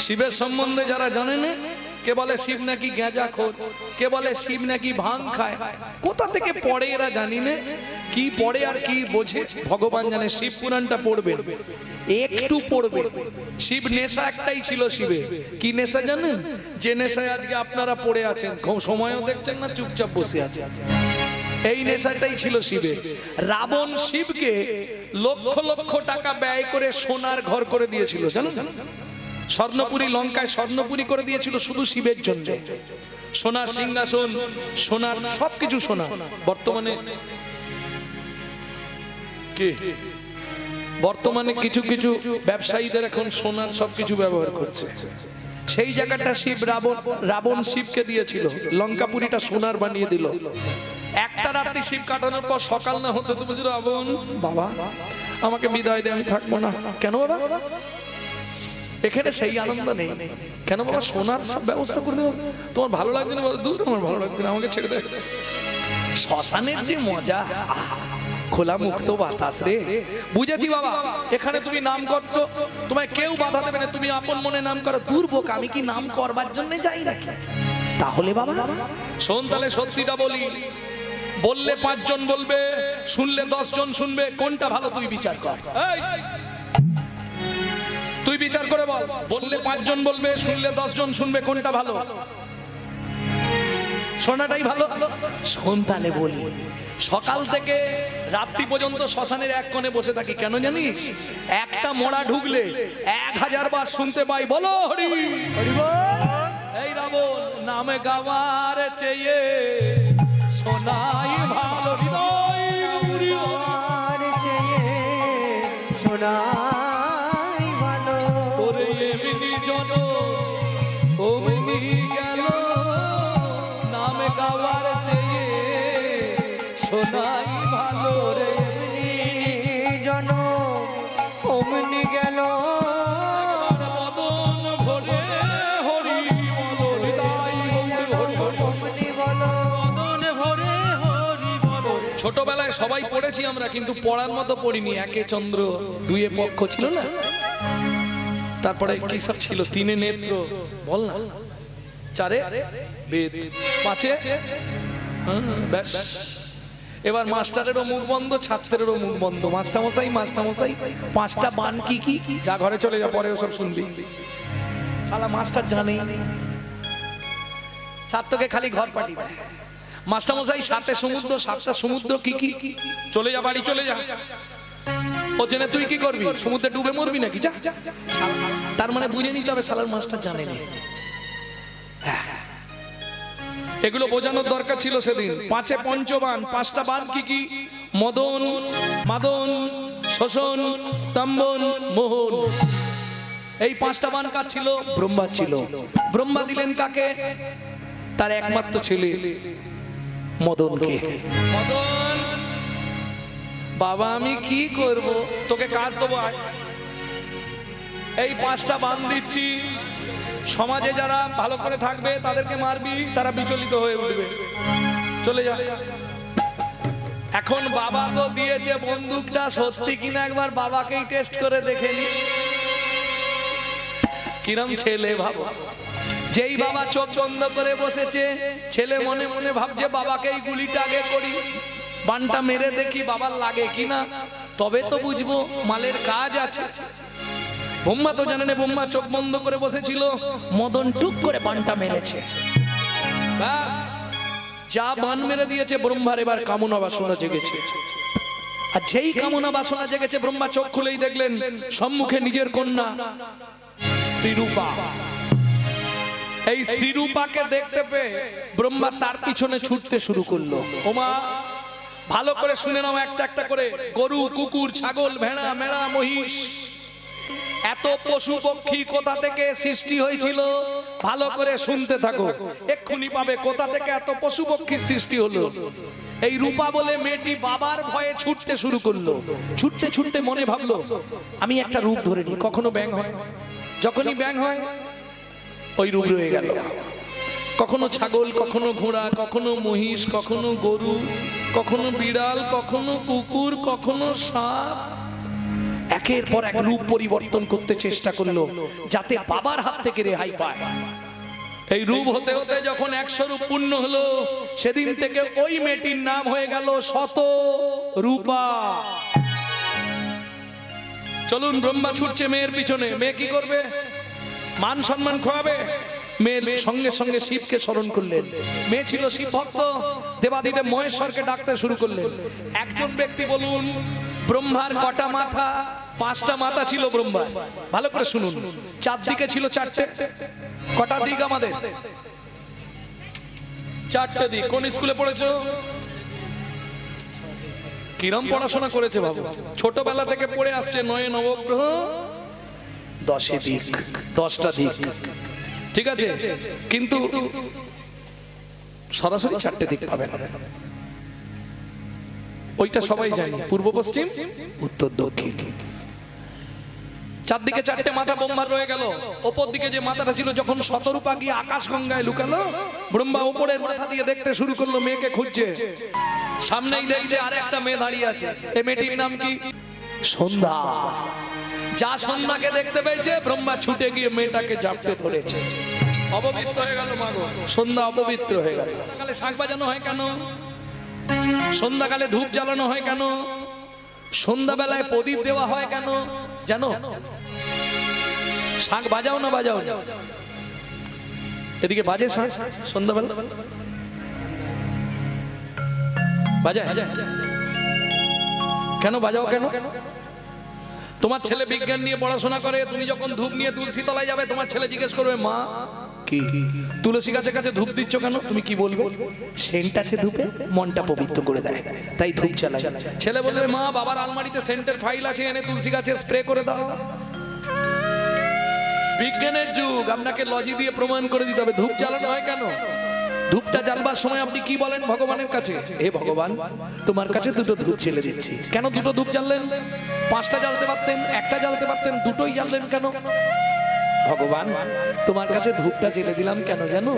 শিবের সম্বন্ধে যারা জানে না, কে বলে শিব নাকি গাঁজাখোর, কে বলে শিব নাকি ভাং খায়। কোথা থেকে পড়ে এরা জানি না, কি পড়ে আর কি বোঝে ভগবান জানে। শিব পুরাণটা পড়বে, একটু পড়বে। শিব নেশা একটাই ছিল শিবের, কি নেশা জানেন? যে নেশায় আজকে আপনারা পড়ে আছেন, সময়ও দেখছেন না, চুপচাপ বসে আছেন। এই নেশাটাই ছিল শিবের। রাবণ শিবকে লক্ষ লক্ষ টাকা ব্যয় করে সোনার ঘর করে দিয়েছিল, জানেন? স্বর্ণপুরী, লঙ্কায় স্বর্ণপুরী করে দিয়েছিল শুধু শিবের জন্য। সোনার সিংহাসন, সোনার সবকিছু সোনা। বর্তমানে কিছু কিছু ব্যবসায়ীদের এখন সোনার সবকিছু ব্যবহার করছে। সেই জায়গাটা শিব রাবণ শিবকে দিয়েছিল, লঙ্কাপুরীটা সোনার বানিয়ে দিল। একটা রাত্রি শিব কাটানোর পর সকাল না হতে তুমি রাবণ, বাবা আমাকে বিদায় দে, আমি থাকবো না। কেন বাবা? এখানে সেই আনন্দ নেই। কেন বাবা? সোনার সব ব্যবস্থা করে দেবো, তোমার ভালো লাগছে না? বলো দূর, আমার ভালো লাগছে না, আমাকে ছেড়ে দে। শ্মশানের যে মজা, খোলা মুক্ত বাতাস রে। বুঝেছি বাবা, এখানে তুমি নাম করছো, তোমায় কেউ বাধা দেবে না, তুমি আপন মনে নাম করো। দূর বোক, আমি কি নাম করবার জন্য যাই নাকি? তাহলে বাবা শোন, তাহলে সত্যিটা বলি। বললে 5 জন বলবে, শুনলে 10 জন শুনবে, কোনটা ভালো তুই বিচার কর। তুই বিচার করে বল, বললে 5 জন বলবে, শুনলে 10 জন শুনবে, কোনটা ভালো? শোনাটাই ভালো। শোন তাহলে বলি, সকাল থেকে রাত্রি পর্যন্ত শ্মশানের এক কোণে বসে থাকি, কেন জানিস? একটা মোড়া ঢুকলে 1000 বার শুনতে পাই, বলো হরি হরি বল। এই রাবণ নামে গাওয়ার চেয়ে শোনাই ভালো, হৃদয় গাওয়ার চেয়ে শোনাই ভালো। তোরে এমনি জন ওমনি গেল, নামে গাওয়ার চেয়ে শোনাই ভালো রে। এমনি জন ওমনি গেল, মদন ভরে হরি বলো, হৃদয় হরি হরি ওমনি বলো, মদন ভরে হরি বলো। ছোটবেলায় সবাই পড়েছি আমরা, কিন্তু পড়ার মতো পড়িনি। একে চন্দ্র, দুয়ে পক্ষ ছিল না, তারপরে কি সব ছিল, 3 নেত্র, বল না, 4 বেদ, 5 ব্যাস। এবার মাস্টারেরও মুখ বন্ধ, ছাত্রেরও মুখ বন্ধ। মাস্টারমশাই 5টা বান কি কি, যা ঘরে চলে যা, পরে ওসব শুনবি। শালা মাস্টার জানে, ছাত্রকে খালি ঘর পাঠিয়ে দেয়। মাস্টারমশাই 7 সমুদ্র, 7টা সমুদ্র কি কি, চলে যা, বাড়ি চলে যা। ও জেনে তুই কি করবি? সমুদ্রে ডুবে মরবি নাকি? যা। তার মানে বুঝে নিতে হবে শালার মাস্টার জানে না। এগুলো বোঝানোর দরকার ছিল সেদিন। 5 পঞ্চবান, 5টা বান কি কি? মদন, মাদন, শোষণ, স্তম্ভন, মোহন। এই 5টা বান কার ছিল? ব্রহ্মা ছিল। ব্রহ্মা দিলেন কাকে? তার একমাত্র ছেলে মদনকে। মদন, বাবা আমি কি করব, তোকে কাজ দেবো, এই 5টা বান দিচ্ছি, সমাজে যারা ভালো করে থাকবে তাদেরকে মারবি, তারা বিচলিত হয়ে উঠবে, চলে যা। এখন বাবা তো দিয়েছে বন্দুকটা, সত্যি কিনা একবার বাবাকেই টেস্ট করে দেখে নি কিরম ছেলে। ভাবো, যেই বাবা চোখ বন্ধ করে বসেছে, ছেলে মনে মনে ভাবছে বাবাকেই গুলিটা আগে করি, বানটা মেরে দেখি বাবার লাগে কিনা, তবে তো বুঝবো মালের কাজ আছে। ব্রহ্মা তো জানে না, ব্রহ্মা চোখ বন্ধ করে বসেছিল, মদন টুক করে বানটা মেরেছে, ব্যাস যা বান মেরে দিয়েছে। ব্রহ্মার এবার কামনা বাসনা জেগেছে, আর যেই কামনা বাসনা জেগেছে, ব্রহ্মা চোখ খুলেই দেখলেন সম্মুখে নিজের কন্যা শ্রীরূপা। এই শ্রীরূপাকে দেখতে পেয়ে ব্রহ্মা তার পিছনে ছুটতে শুরু করলো। ওমা ভালো করে শুনে নাও একটা একটা করে। গরু, কুকুর, ছাগল, ভেড়া, মেড়া, মহিষ, এত পশু পক্ষী কোথা থেকে সৃষ্টি হয়েছিল ভালো করে শুনতে থাকো, এক্ষুনি পাবে কোথা থেকে এত পশু পক্ষীর সৃষ্টি হলো। এই রূপা বলে মেয়েটি বাবার ভয়ে ছুটতে শুরু করলো। ছুটতে ছুটতে মনে ভাবলো আমি একটা রূপ ধরে নিই, কখনো ব্যাঙ হয়, যখনই ব্যাঙ হয় ওই রূপ রয়ে গেল। কখনো ছাগল, কখনো ঘোড়া, কখনো মহিষ, কখনো গরু, কখনো বিড়াল, কখনো কুকুর, কখনো সাপ, একের পর এক রূপ পরিবর্তন করতে চেষ্টা করলো যাতে বাবার হাত থেকে রেহাই পায়। এই রূপ হতে হতে যখন 100 রূপ পূর্ণ হলো, সেদিন থেকে ওই মেয়েটির নাম হয়ে গেল শত রূপা। চলুন, ব্রহ্মা ছুটছে মেয়ের পিছনে। মেয়ে কি করবে? মান সম্মান খোয়াবে। মেয়ের সঙ্গে সঙ্গে শিবকে স্মরণ করলেন। মেয়ে ছিল শিব ভক্ত, দেবাদিদেব মহেশ্বরকে ডাকতে শুরু করলেন। একজন ব্যক্তি বলুন, ব্রহ্মার কটা মাথা? 5টা মাথা ছিল ব্রহ্মার। ভালো করে শুনুন, চারদিকে ছিল 4টে। কটা দিক আমাদের? 4টে দিক। কোন স্কুলে পড়েছো? কিরম পড়াশোনা করেছে বাবু? ছোটবেলা থেকে পড়ে আসছে 9 নবগ্রহ 10 দিক, 10টা দিক, ঠিক আছে? কিন্তু সরাসরি 4টে দিক পাবেন, ওইটা সবাই জানে, পূর্ব পশ্চিম উত্তর দক্ষিণ। চারদিকে 4টে মাথা ব্রহ্মার রয়ে গেল। ওপর দিকে যে মাথাটা ছিল, যখন শতরূপা গিয়ে আকাশ গঙ্গায় লুকালো, ব্রহ্মা উপরের মাথা দিয়ে দেখতে শুরু করলো, মেয়েকে খুঁজছে। সামনেই দেখছে আর একটা মেয়ে দাঁড়িয়ে আছে। এই মেয়েটির নাম কি? সন্ধ্যা। যা সন্ধ্যাকে দেখতে পেয়েছে, ব্রহ্মা ছুটে গিয়ে মেয়েটাকে জাপটে ধরেছে। অপবিত্র হয়ে গেল মাগো, সন্ধ্যা অপবিত্র হয়ে গেল। সকালে শাঁখ বাজানো হয় কেন? সন্ধ্যাকালে ধূপ জ্বালানো হয় কেন? সন্ধ্যাবেলায় প্রদীপ দেওয়া হয় কেন জানো? শাঁখ বাজাও না বাজাও? এদিকে বাজে শাঁখ সন্ধ্যাবেলা? বাজায় কেন? বাজাও কেন? তোমার ছেলে বিজ্ঞান নিয়ে পড়াশোনা করে, তুমি যখন ধূপ নিয়ে তুলসী তলায় যাবে, তোমার ছেলে জিজ্ঞেস করবে, মা কি তুলসী গাছের কাছে ধূপ দিচ্ছ কেন? তুমি কি বলবে? সেন্ট আছে ধূপে, মনটা পবিত্র করে দেয়, তাই ধূপ জ্বালাই। ছেলে বলবে, মা বাবার আলমারিতে সেন্টের ফাইল আছে, এনে তুলসী গাছে স্প্রে করে দাও। বিজ্ঞানের যুগ, আপনাকে লজি দিয়ে প্রমাণ করে দিতে হবে। ধূপ জ্বালানো হয় কেন? ধূপটা জ্বালবার সময় আপনি কি বলেন ভগবানের কাছে? হে ভগবান, তোমার কাছে 2টো ধূপ জ্বেলে দিচ্ছি। কেন 2টো ধূপ জ্বাললেন? 5টা জ্বালতে পারতেন, 1টা জ্বালতে পারতেন, 2টোই জ্বাললেন কেন? ভগবান, তোমার কাছে ধূপটা জ্বেলে দিলাম কেন জানো?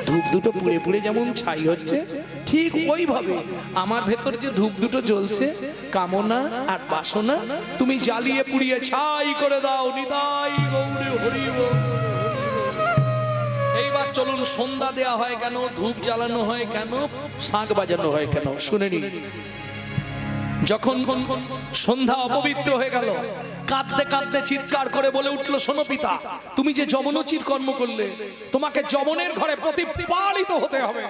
ধূপ 2টো পুড়ে পুড়ে যেমন ছাই হচ্ছে, ঠিক ওইভাবে আমার ভেতর যে ধূপ 2টো জ্বলছে, কামনা আর বাসনা, তুমি জ্বালিয়ে পুড়িয়ে ছাই করে দাও। নিতাই গৌরে হরি বল। এইবার চলুন, সন্ধ্যা দেয়া হয় কেন? ধূপ জ্বালানো হয় কেন? শাঁখ বাজানো হয় কেন? শুনে নি। যখন সন্ধ্যা অপবিত্র হয়ে গেল, কাঁদতে কাঁদতে চিৎকার করে বলে উঠলো, শোনো পিতা, তুমি যে যমনোচিত কর্ম করলে, তোমাকে যমনের ঘরে প্রতিপালিত হতে হবে।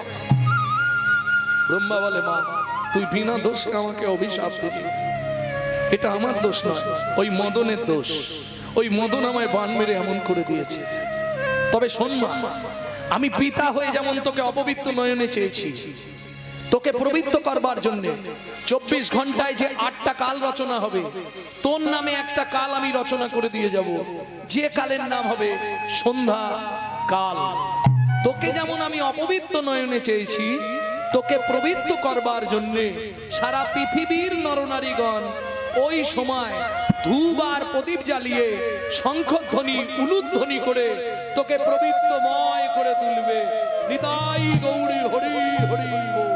ব্রহ্মা বলে, মা তুই বিনা দোষে আমাকে অভিশাপ দিলি, এটা আমার দোষ নয়, ওই মদনের দোষ। ওই মদন আমায় বান মেরে এমন করে দিয়েছে। তবে শোন মা, আমি পিতা হয়ে যেমন তোকে অপবিত্র নয়নে চেয়েছি, তোকে পবিত্র করবার জন্য 24 ঘন্টায় যে 8টা কাল রচনা হবে, তোর নামে একটা কাল আমি রচনা করে দিয়ে যাব, যে কালের নাম হবে সন্ধ্যা কাল। তোকে যেমন আমি অপবিত্র নয়নে চেয়েছি, তোকে পবিত্র করবার জন্য সারা পৃথিবীর নরনারীগণ ওই সময় ধূপ আর প্রদীপ জ্বালিয়ে শঙ্খধ্বনি উলুধ্বনি করে তোকে পবিত্রময় করে তুলবে। নিতাই গৌরী হরি হরি বল।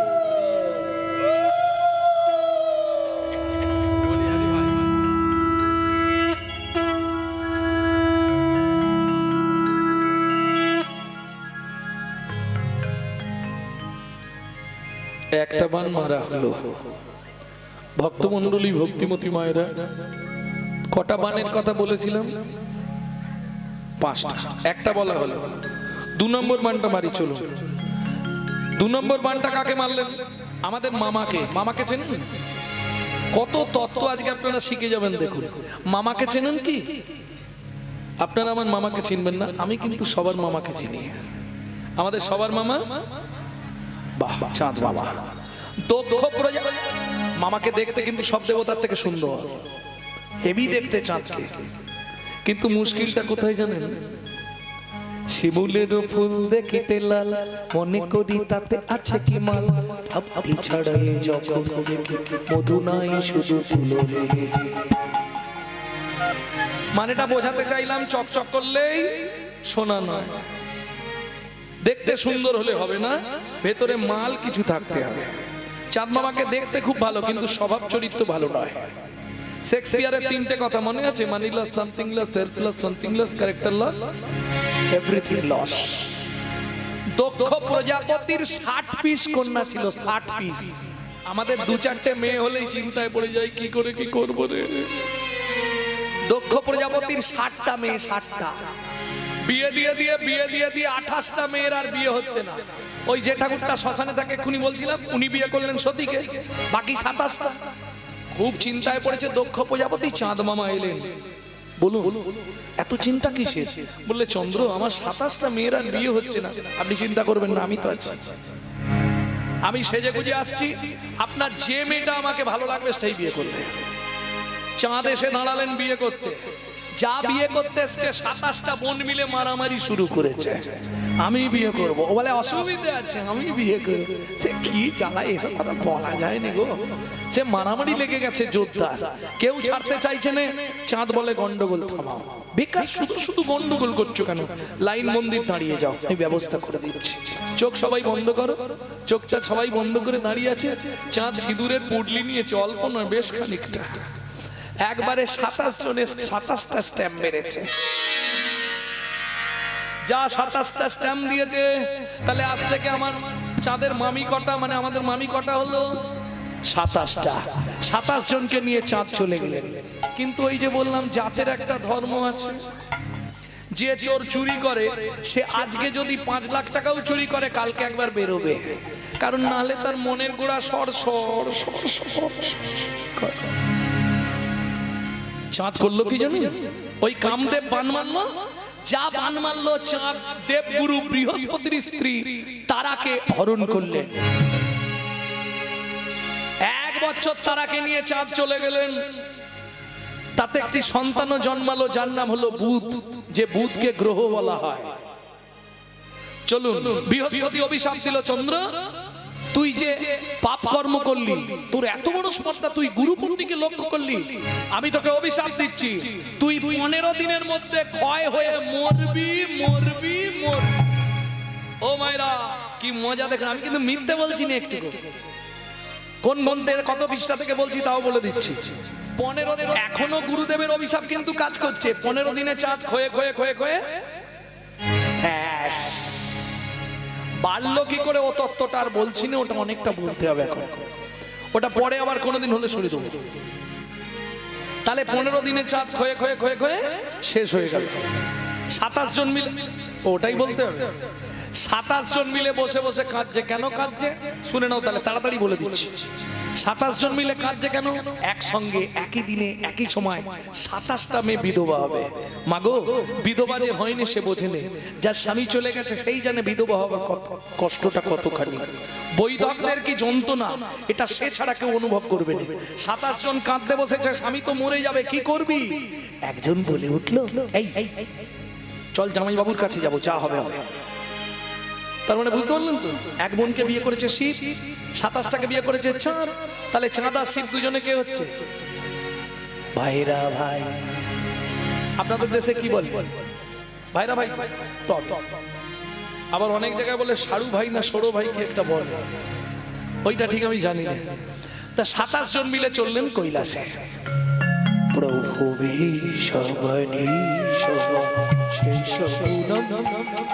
একটা বান মারা হলো। ভক্তমন্ডলী, ভক্তিমতী মায়েরা, কটা বানের কথা বলেছিলাম? 5টা। একটা বলা হলো। 2 নম্বর বানটা মারি। চলো, 2 নম্বর বানটা কাকে মারলেন? আমাদের মামাকে। মামাকে চেনেন? কত তত্ত্ব আজকে আপনারা শিখে যাবেন। দেখুন, মামাকে চেনেন কি? আপনারা আমার মামাকে চিনবেন না, আমি কিন্তু সবার মামাকে চিনি। আমাদের সবার মামা বাহ, চাঁদ বাবা, দক্ষ প্রজা। মামাকে দেখতে কিন্তু সব দেবতার থেকে সুন্দর, হেভি দেখতে চাঁদকে। কিন্তু মুশকিলটা কোথায় জানেন? শিমুলের ফুল দেখিতে লাল, মনে করি তাতে আছে কি মাল। ভাবি ছাড়াই যখন দেখি মধু নাই শুধু তুলো রে। মানেটা বোঝাতে চাইলাম, চকচক করলেই সোনা নয়, দেখতে সুন্দর হলে হবে না, ভেতরে মাল কিছু থাকতে হবে। চাঁদ মামাকে দেখতে খুব ভালো, কিন্তু স্বভাব চরিত্র ভালো নয়। শেক্সপিয়ারের তিনটে কথা মনে আছে? Money loss, something loss, health loss, something loss, character loss, everything loss. Daksha প্রজাপতির 60 পিস কন্যা ছিল, 60 পিস। আমাদের 2-4টে মেয়ে হলেই চিন্তায় পড়ে যায়, কি করে কি করবো রে। দক্ষ প্রজাপতির 60টা মেয়ে, 60টা। বিয়ে দিয়ে 28টা মেয়ের আর বিয়ে হচ্ছে না। ওই যে ঠাকুরটা শ্মশানে থাকে এক্ষুনি বলছিলাম, উনি বিয়ে করলেন সতীকে, বাকি 27টা। খুব চিন্তায় পড়েছে দক্ষ প্রজাপতি। চাঁদ মামা এলেন, বলুন এত চিন্তা কিসের? বললে চন্দ্র, আমার 27টা মেয়ের আর বিয়ে হচ্ছে না। আপনি চিন্তা করবেন না, আমি তো আছি, আমি সেজে গুজে আসছি, আপনার যে মেয়েটা আমাকে ভালো লাগবে সেই বিয়ে করবে। চাঁদ এসে দাঁড়ালেন বিয়ে করতে। যা বিয়ে করতে এসছে 27টা বোন মিলে মারামারি শুরু করেছে, আমি বিয়ে করব। ও বলে অসুবিধা আছে, আমি বিয়ে করব। সে কি জ্বালায়, এসব কথা বলা যায়নি গো। সে মারামারি লেগে গেছে জোরদার, কেউ ছাড়তে চাইছে না। চাঁদ বলে গন্ডগোল থামাও, বেকার শুধু শুধু গন্ডগোল করছো কেন? লাইন মন্দির দাঁড়িয়ে যাও, আমি ব্যবস্থা করে দিচ্ছি। চোখ সবাই বন্ধ করো। চোখটা সবাই বন্ধ করে দাঁড়িয়ে আছে। চাঁদ সিঁদুরের পুডলি নিয়েছে, অল্প নয়, বেশ খানিকটা। একবারে 27 জনের 27টা স্ট্যাম্প মেরেছে। যা 27টা স্ট্যাম্প দিয়েছে, তাহলে আজ থেকে আমার চাঁদের মামি কটা, মানে আমাদের মামি কটা হলো? 27টা। 27 জনকে নিয়ে চাঁদ চলে গেলেন। কিন্তু ওই যে বললাম, জাতের একটা ধর্ম আছে। যে চোর চুরি করে, সে আজকে যদি 5 লাখ টাকাও চুরি করে, কালকে একবার বেরোবে, কারণ নাহলে তার মনের গোড়া সর সর সর সর। চাঁদ করলো কি জানি, ওই কামদেব বান মারলো। যা বান মারলো, চাঁদ দেবগুরু বৃহস্পতির স্ত্রী তারাকে হরণ করলেন। 1 বছর তারাকে নিয়ে চাঁদ চলে গেলেন। তাতে একটি সন্তানও জন্মালো, যার নাম হলো বুধ, যে বুধকে গ্রহ বলা হয়। চলুন, বৃহস্পতি অভিশাপ দিল, চন্দ্র তুই যে পাপ কর্ম করলি, তোর এত বড় স্পর্ধা, তুই গুরু পণ্ডিতকে লক্ষ্য করলি, আমি তোকে অভিশাপ দিচ্ছি, তুই 15 দিনের মধ্যে ক্ষয় হয়ে মরবি মরবি মরবি। ও মায়েরা, কি মজা দেখেন। আমি কিন্তু মিথ্যে বলছি না একটু। কোন গ্রন্থের কত পৃষ্ঠা থেকে বলছি তাও বলে দিচ্ছি। 15 দিন এখনো গুরুদেবের অভিশাপ কিন্তু কাজ করছে। 15 দিনে চাঁদ ক্ষয়ে ক্ষয়ে ক্ষয়ে ক্ষয়ে শেষ। বাড়লো কি করে ও তত্ত্বটা আর বলছি না, ওটা অনেকটা বলতে হবে এখন, ওটা পরে আবার কোনোদিন হলে শুনে দেবো। তাহলে 15 দিনে চাঁদ ক্ষয়ে ক্ষয়ে ক্ষয়ে ক্ষয়ে শেষ হয়ে গেল। 27 জন মিলে, ওটাই বলতে হবে। 27 জন মিলে বসে বসে কাঁদছে। কেন কাঁদছে শুনে নাও, তাহলে তাড়াতাড়ি বলে দিচ্ছি। 27 জন মিলে কাঁদছে কেন? একসঙ্গে একই দিনে একই সময় 27টা মেয়ে বিধবা হবে। মাগো, বিধবা যে হয়নি সে বোঝেনি, যার স্বামী চলে গেছে সেই জানে বিধবা হওয়ার কষ্টটা কতখানি। বৈধকদের কি যন্ত্রণা, এটা সে ছাড়া কেউ অনুভব করবে না। 27 জন কাঁদতে বসেছে, স্বামী তো মরে যাবে, কি করবি? একজন বলে উঠলো, এই চল জামাই বাবুর কাছে যাবো, যা হবে হবে। তার মানে বুঝতে পারলেন তো, এক বোনকে বিয়ে করেছে শিব, 27টাকে বিয়ে করেছে চাঁদ। তাহলে চাঁদ আর শিব দুজনে কে হচ্ছে? ভাইরা ভাই। আপনাদের দেশে কি বলে? ভাইরা ভাই। আবার অনেক জায়গায় বলে সারু ভাই না সরো ভাই, কি একটা বলে, ওইটা ঠিক আমি জানি না। তা 27 জন মিলে চললেন কৈলাসে। প্রভু বিশ্ববনি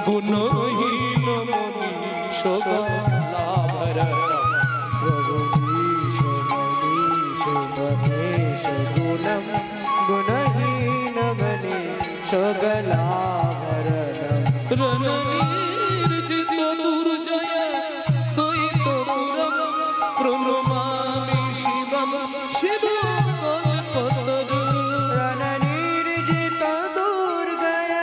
গুণহীন মনি শোকলাভর, প্রভু গুণহীন মনি শোকলাভরণম, রণনির্জিত দুর্জয় দ্বৈতপুরম, প্রণমামি শিবম শিব কল্পতরু। রণনির্জিত দুর্গয়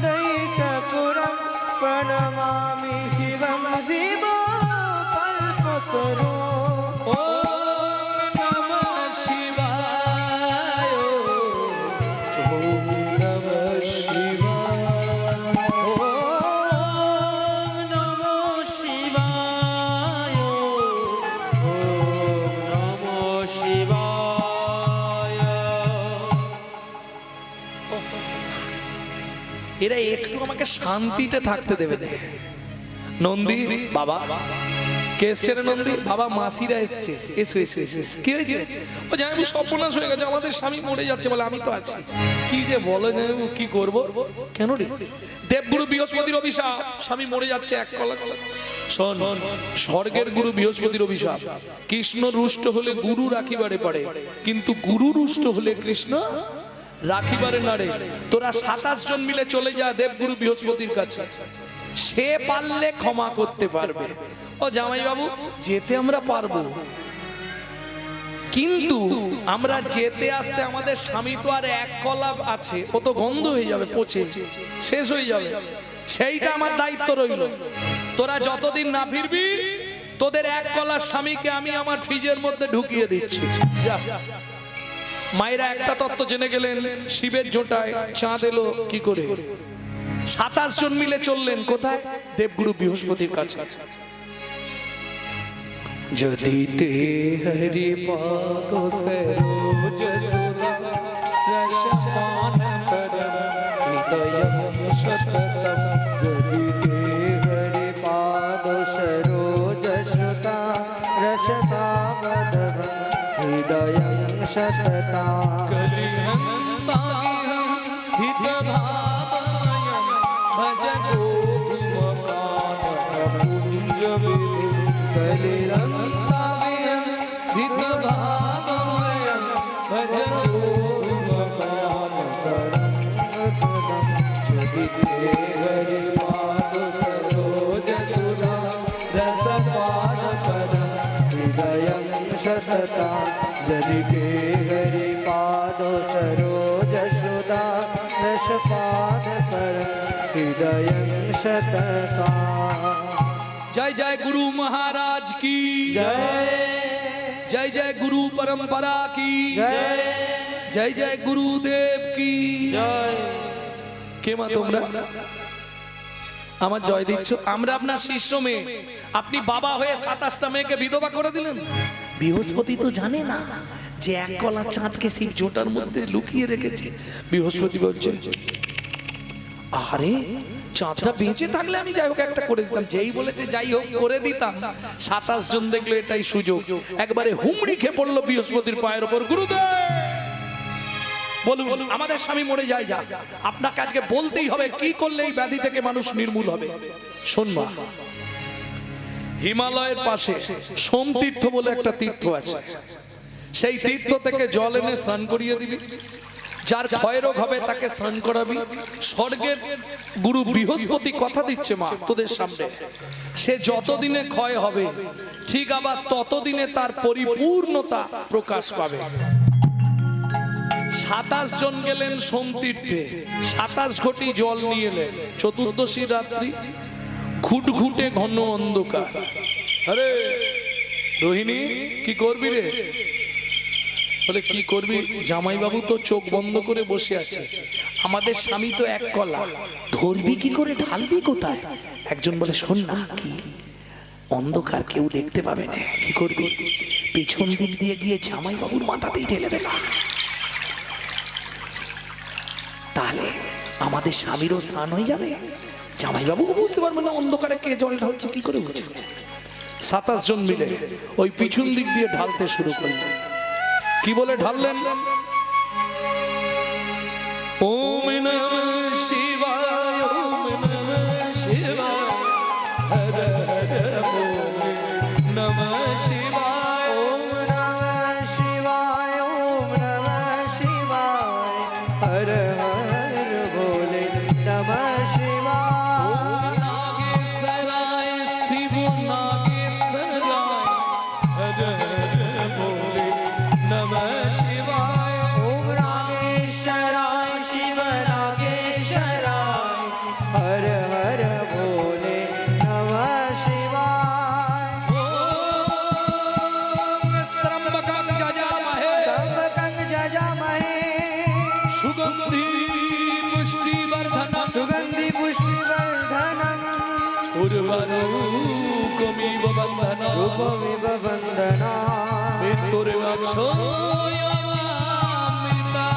দ্বৈতপুরম, প্রণমামি শিবম শিব কল্পতরু। এরা একটু আমাকে শান্তিতে থাকতে দেবে না। নন্দী বাবা, কে এসছে রে নন্দী? বাবা মাসিরা এসছে। এসো এসো এসো এসো। কি হয়েছে? ও জামাইবাবু সর্বনাশ হয়ে গেছে, আমাদের স্বামী মরে যাচ্ছে। বলে আমি তো আছি। কি যে বলো জামাইবাবু, কি করবো? কেন রে? দেবগুরু বৃহস্পতির অভিশাপ, স্বামী মরে যাচ্ছে এক কলা। শোন, স্বর্গের গুরু বৃহস্পতির অভিশাপ। কৃষ্ণ রুষ্ট হলে গুরু রাখিবারে পারে, কিন্তু গুরু রুষ্ট হলে কৃষ্ণ রাখিবারে নারে। তোরা 27 জন মিলে চলে যা দেবগুরু বৃহস্পতির কাছে, সে পারলে ক্ষমা করতে পারবে। ও জামাই বাবু, যেতে আমরা পারবো, কিন্তু আমরা যেতে আসতে আমাদের স্বামী তো আর এক কলা আছে, ও তো গন্ধ হয়ে যাবে, পচে শেষ হয়ে যাবে। সেইটা আমার দায়িত্ব রইল। তোরা যতদিন না ফিরবি, তোদের এক কলার স্বামীকে আমি আমার ফ্রিজের মধ্যে ঢুকিয়ে দিচ্ছি। মায়েরা একটা তত্ত্ব জেনে গেলেন, শিবের জোটায় চাঁদ এলো কি করে? 27 জন মিলে চললেন কোথায়? দেবগুরু বৃহস্পতির কাছে। যদি তে হরি পাদ সরোজ সুধা রসপান করম হৃদয়ম সততম। যদি তে হরি পাদ সরোজ সুধা রসপান হৃদয়ং সততা। কলিহন্তাগিহম হিতভাবময়ম ভজ গোধূমকানন পুঞ্জবিদুম। কলিহন্তাগিহম হিতভাবময়ম ভজ গোধূমকানন। যদি তে হরি পাদ সরোজ সুধা রসপান করম হৃদয়ং সততা। যদি তে হরি পাদ সরোজ সুধা রসপান করম হৃদয়ং সততা। जय जय गुरु महाराज की जय। जय जय गुरु परंपरा की जय। जय जय गुरुदेव की জয়। কে মা তোমরা আমার জয় দিচ্ছ? আমরা আপনার শিষ্য মেয়ে। আপনি বাবা হয়ে 27টা মেয়েকে বিধবা করে দিলেন। বৃহস্পতি তো জানে না যে এক কলা চাঁদকে শিব জোটার মধ্যে লুকিয়ে রেখেছে। বৃহস্পতি বলছে, আরে চাঁদটা বেঁচে থাকলে আমি যাই হোক একটা করে দিতাম। যেই বলেছে যাই হোক করে দিতাম, 27 জন দেখলো এটাই সুযোগ, একবারে হুমড়ি খেয়ে পড়লো বৃহস্পতির পায়ের ওপর। গুরুদেব বলুন, আমাদের স্বামী মরে যায়, যা আপনাকে আজকে বলতেই হবে কি করলে এই ব্যাধি থেকে মানুষ নির্মূল হবে। শোনবা, হিমালয়ের পাশে সোমতীর্থ বলে একটা তীর্থ আছে, সেই তীর্থ থেকে জল এনে স্নান করিয়ে দিবি। যার ক্ষয়রোগ হবে তাকে স্নান করাবি। স্বর্গের গুরু বৃহস্পতি কথা দিচ্ছে মা তোদের সামনে, সে যতদিনে ক্ষয় হবে ঠিক আবার ততদিনে তার পরিপূর্ণতা প্রকাশ পাবে। 27 জন গেলেন সোমতীর্থে, 27 ঘটি জল নিয়ে এলেন। চতুর্দশী রাত্রি, ঘুটঘুটে ঘন অন্ধকার। আরে রোহিণী, কি করবি রে? বলে কি করবি? জামাইবাবু তো চোখ বন্ধ করে বসে আছে, আমাদের স্বামী তো এক কলা, ধরবি কি করে, ঢালবি কোথায়? একজন বলে, শোন না, কি অন্ধকার, কেউ দেখতে পাবে না, কি করবি? পেছন দিক দিয়ে গিয়ে জামাইবাবুর মাথাতেই ঢেলে দেবা, তাহলে আমাদের স্বামীরও স্নান হয়ে যাবে, জামাইবাবু বুঝতে পারবে না অন্ধকারে কে জল ঢালছে, কি করে বুঝবে? 27 জন মিলে ওই পিছন দিক দিয়ে ঢালতে শুরু করলেন। কি বলে ঢাললেন? ওম নমঃ শিবায়, ওম নমঃ শিবায়, হর হর বলে নমঃ শিবায়, ওম নমঃ শিবায়, ওম নমঃ শিবায়, হর হর বলে নমঃ শিবায়। ওম নাগেশ্বরায় শিব নাগেশ্বরায়, হর হর বলে নমঃ শিবায়। ওম নাগেশ্বরায় শিব নাগেশ্বরায়, হর হর বলে নমঃ শিবায়। ওম স্তম্ভকং যজামহে, ত্রম্বকং যজামহে, সুগন্ধি পুষ্টিবর্ধনম, সুগন্ধি পুষ্টিবর্ধনম, উর্বরূকমিব বন্ধনম, রূপমিব বন্দনা, মৃত্যুর্মক্ষোয়মামৃতা।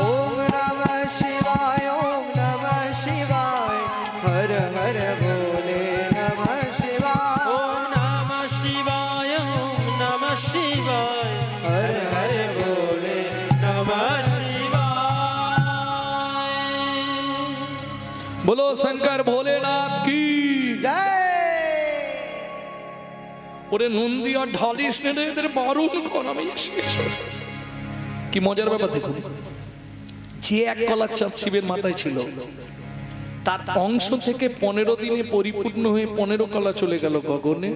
ওম নমঃ শিবায়, ওম নমঃ শিবায়, হর হর বলে নমঃ শিবায়। ওম নমঃ बोलो शंकर भोलेनाथ की জয়। ওরে নন্দী আর ঢালিস নে রে, এদের বারুণ কোন আমি কি মজার ব্যাপার দেখুন, যে এক কলার চাঁদ শিবের মাথায় ছিল তার অংশ থেকে 15 দিনে পরিপূর্ণ হয়ে 15 কলা চলে গেল গগনে।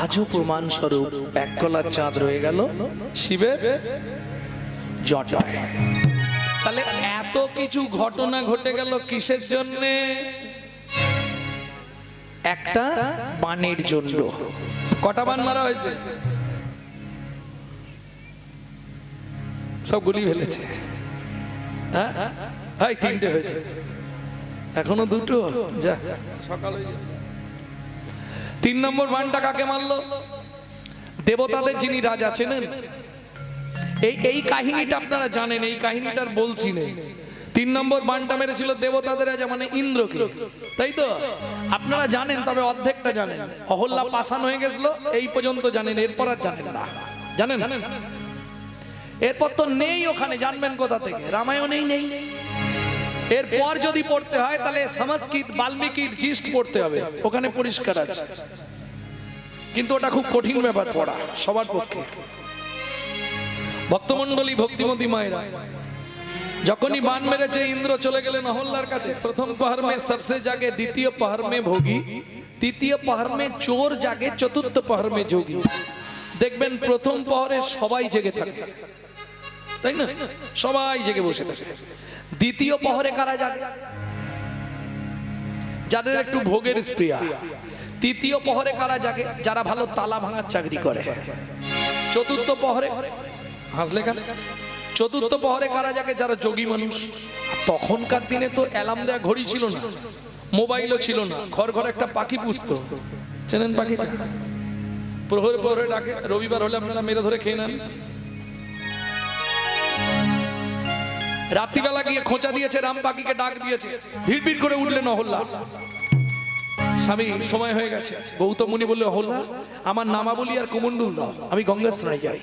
আজও প্রমাণ স্বরূপ এক কলার চাঁদ রয়ে গেল শিবের জটায়। তাহলে এত কিছু ঘটনা ঘটে গেল কিসের জন্য? একটা বানের জন্য। কটা বান মারা হয়েছে? সব গুলি ফেলেছে। হ্যাঁ হ্যাঁ, 3টে হয়েছে, এখনো 2টো। যা সকাল হয়ে যাবে। 3 নম্বর বানটা কাকে মারলো? দেবতাদের যিনি রাজা ছিলেন। এই কাহিনীটা আপনারা জানেন, এই কাহিনীটার বলছি না। 3 নম্বর বানটা মেরেছিল দেবতাদের রাজা মানে ইন্দ্রকে, তাই তো? আপনারা জানেন, তবে অর্ধেকটা জানেন। অহল্যা পাষাণ হয়ে গেছিল এই পর্যন্ত জানেন, এরপর আর জানেন না। জানেন? এরপর তো নেই ওখানে, জানবেন কোথা থেকে? রামায়ণেই নেই। এরপর যদি পড়তে হয় তাহলে সংস্কৃত বাল্মীকির জিস্ট পড়তে হবে, ওখানে পরিষ্কার আছে। কিন্তু ওটা খুব কঠিন ব্যাপার পড়া সবার পক্ষে। ভক্তমণ্ডলী, ভক্তিমতী মায়েরা, যখনই বান মেরেছে ইন্দ্র চলে গেলেন অহল্যার কাছে। প্রথম প্রহর মে সবসে জাগে, দ্বিতীয় প্রহর মে ভোগী, তৃতীয় প্রহর মে চোর জাগে, চতুর্থ প্রহর মে যোগী। দেখবেন প্রথম প্রহরে সবাই জেগে থাকে, তাই না? সবাই জেগে বসে থাকে। দ্বিতীয় প্রহরে কারা জাগে? যাদের একটু ভোগের স্প্রিয়া। তৃতীয় প্রহরে কারা জাগে? যারা ভালো তালা ভাঙার চাকরি করে। চতুর্থ প্রহরে, হাসলে কেন? চতুর্থ প্রহরে কারা জাগে? যারা যোগী মানুষ। তখনকার দিনে তো অ্যালার্ম দেয়া ঘড়ি ছিল না, মোবাইলও ছিল না। ঘর ঘর একটা পাখি পুষতো, চেনেন পাখিটা? প্রহরে প্রহরে ডাকে, রবিবার হলে আপনারা মেরে ধরে খেয়ে নেন। রাত্রিবেলা গিয়ে খোঁচা দিয়েছে, রাম পাখিকে ডাক দিয়েছে, ভিড় করে উঠলেন অহল্যা। স্বামী সময় হয়ে গেছে। গৌতম মুনি বললে, অহল্যা আমার নামাবলী আর কুমন্ডুল দাও, আমি গঙ্গা স্নানে যাই।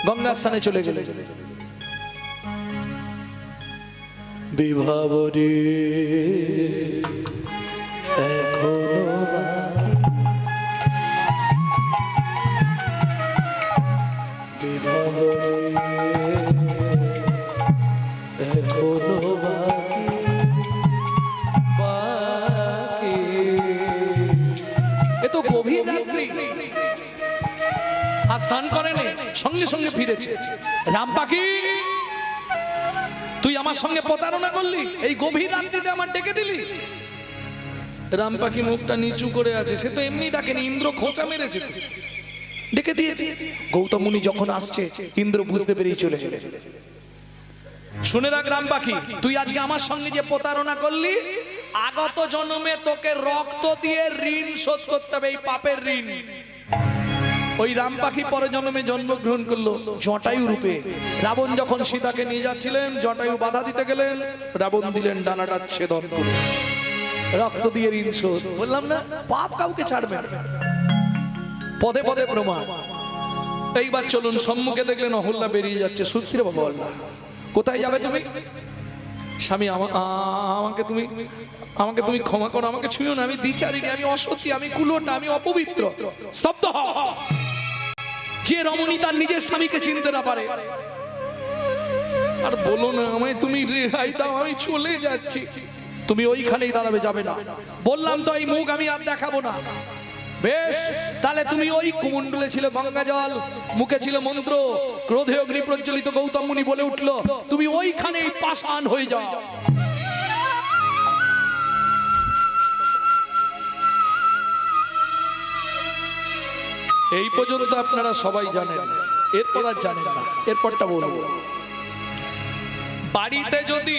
গঙ্গা স্নানে চলে গেলে বিভাবরী এখনো গভীর রাত্রি, আর স্নান করেনি, সঙ্গে সঙ্গে ফিরেছে। রাম পাখি, তুই আমার সঙ্গে প্রতারণা করলি, এই গভীর রাত্রিতে আমার ডেকে দিলি। রাম পাখি মুখটা নিচু করে আছে, সে তো এমনি ডাকেনি, ইন্দ্র খোঁচা মেরেছে, ডেকে দিয়েছে। গৌতম মুনি যখন আসছে, ইন্দ্র বুঝতে পেরেই চলে গেল। শুনে রাখ রাম পাখি, তুই আজকে আমার সঙ্গে যে প্রতারণা করলি, আগত জন্মে তোকে রক্ত দিয়ে ঋণ শোধ করতে হবে, এই পাপের ঋণ। ওই রাম পাখি পরে জন্মে জন্মগ্রহণ করলো জটায়ু রূপে। রাবণ যখন সীতাকে নিয়ে যাচ্ছিলেন, জটায়ু বাধা দিতে গেলেন, রাবণ দিলেন ডানাটা ছেদন করে, রক্ত দিয়ে ঋণ শোধ। বললাম না, পাপ কাউকে ছাড়বে না, পদে পদে প্রমাণ। এইবার চলুন, সম্মুখে দেখলেন অহল্যা বেরিয়ে যাচ্ছে। সুস্থির বাবা, অহল্যা কোথায় যাবে তুমি? স্বামী, আমাকে তুমি ক্ষমা করো, আমাকে ছুঁয়ো না, আমি দ্বিচারিণী, আমি অসতী, আমি কুলোটা, আমি অপবিত্র। স্তব্ধ হ। যে রমণী তার নিজের স্বামীকে চিনতে না পারে, আর বলো না আমায় তুমি রেহাই দাও, আমি চলে যাচ্ছি। তুমি ওইখানেই দাঁড়াবে, যাবে না। বললাম তো এই মুখ আমি আর দেখাবো না। বেশ, তাহলে তুমি ওই কুমণ্ডলে ছিল গঙ্গা জল, মুখে ছিল মন্ত্র, ক্রোধে অগ্নি প্রজ্বলিত। গৌতম মুনি বলে উঠল, তুমি ওইখানেই পাষাণ হয়ে যাও। এই পর্যন্ত আপনারা সবাই জানেন, এরপর আর জানেন না। এরপরটা বলবো। বাড়িতে যদি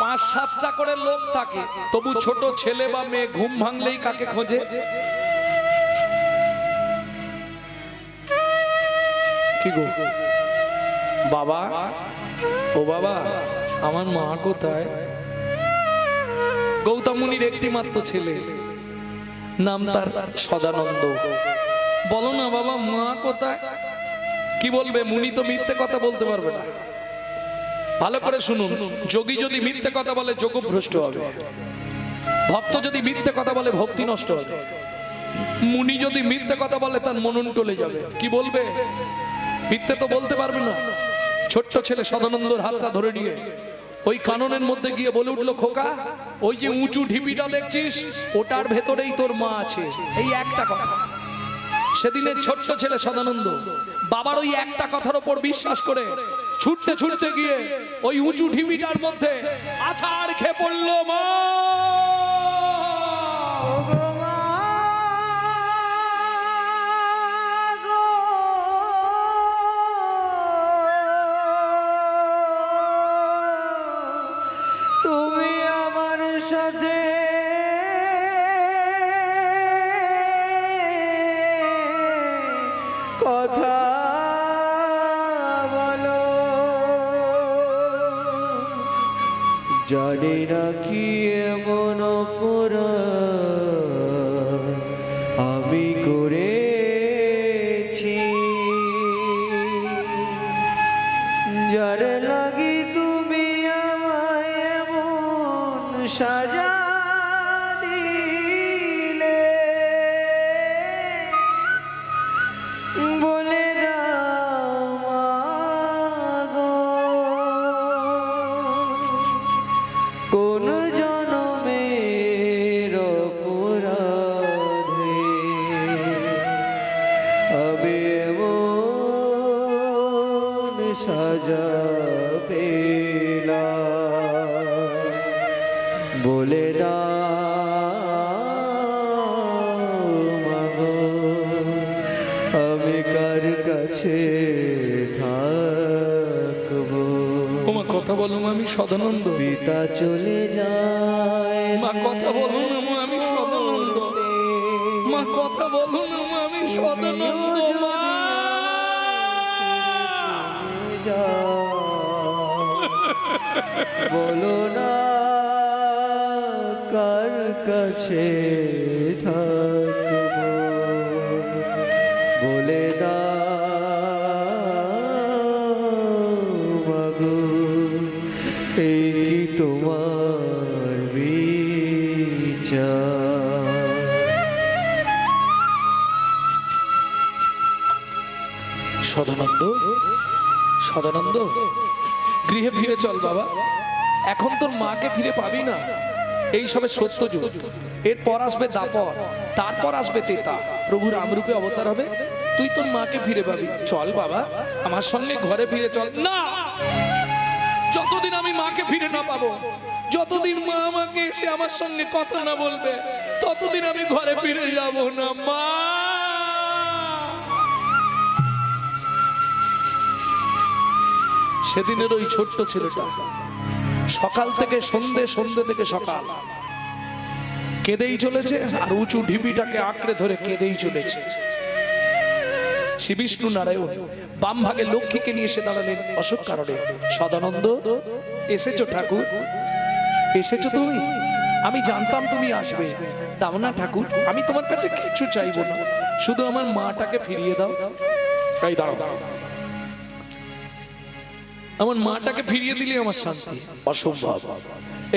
5-7টা করে লোক থাকে, তবু ছোট ছেলে বা মেয়ে ঘুম ভাঙলেই কাকে খোঁজে? কি গো বাবা, ও বাবা, আমার মা কোথায়? গৌতম মুনির একটি মাত্র ছেলে, নাম তার সদানন্দ। বলো না বাবা, মা কোথায়? কি বলবে? মুনি তো মিথ্যে কথা বলতে পারবে না। ভালো করে শুনুন, যোগী যদি মিথ্যে কথা বলে যোগভ্রষ্ট হবে। ভক্ত যদি মিথ্যে কথা বলে ভক্তি নষ্ট হবে, মুনি যদি মিথ্যে কথা বলে তার মনন টলে যাবে। কি বলবে? মিথ্যে তো বলতে পারবে না। ছোট্ট ছেলে সদানন্দর হাতটা ধরে নিয়ে ওই কাননের মধ্যে গিয়ে বলে উঠলো, খোকা ওই যে উঁচু ঢিপিটা দেখছিস ওটার ভেতরেই তোর মা আছে। এই একটা কথা। সেদিনের ছোট্ট ছেলে সদানন্দ বাবার ওই একটা কথার উপর বিশ্বাস করে ছুটতে ছুটতে গিয়ে ওই উঁচু ঢিপিটার মধ্যে আছাড় খেয়ে পড়লো। মা তুমি আমার সাথে কথা বলো, জানি না কি এমন অপরাধ আমি করেছি, যার লাগি তুমি আমায় এমন সাজা দিলে, বলে দাও মাগো কোন জনমের অপরাধে আমি এমন সাজা পেলাম, বলে দাও মাগো আমি কার কাছে থাকবো। মা কথা বলো মা, আমি সদানন্দ। পিতা চলে যায় মা কথা বলো না মা, আমি সদানন্দ। মা কথা বলো না মা, আমি সদানন্দ। মা বলো না কার কাছে থাকবো, বলে দাও মাগো এই কি তোমার বিচার। সদানন্দ, সদানন্দ গৃহে ফিরে চল বাবা। এখন তোর মাকে ফিরে পাবি না। এই সবে সত্য যুগ, এরপর আসবে দাপর, তারপর আসবে তেতা, প্রভু রামরূপে অবতার হবে, তুই তোর মাকে ফিরে পাবি। চল বাবা আমার সঙ্গে ঘরে ফিরে চল। না, যতদিন আমি মাকে ফিরে না পাবো, যতদিন মা আমাকে এসে আমার সঙ্গে কথা না বলবে, ততদিন আমি ঘরে ফিরে যাব না। মা সেদিনের ওই ছোট্ট ছেলেটা সকাল থেকে সন্ধে, সন্ধে থেকে সকাল কেঁদেই চলেছে, আর উঁচু ঢিপিটাকে আঁকড়ে ধরে কেঁদেই চলেছে। শ্রী বিষ্ণু নারায়ণ বাম ভাগে লক্ষ্মীকে নিয়ে এসে দাঁড়ালেন অশোক কারণে। সদানন্দ এসেছো ঠাকুর, এসেছো তুমি? আমি জানতাম তুমি আসবে। দাও না ঠাকুর, আমি তোমার কাছে কিচ্ছু চাইবো না, শুধু আমার মাটাকে ফিরিয়ে দাও। এই দাঁড়াও, আমার মাটাকে ফিরিয়ে দিলে আমার শান্তি। অসম্ভব,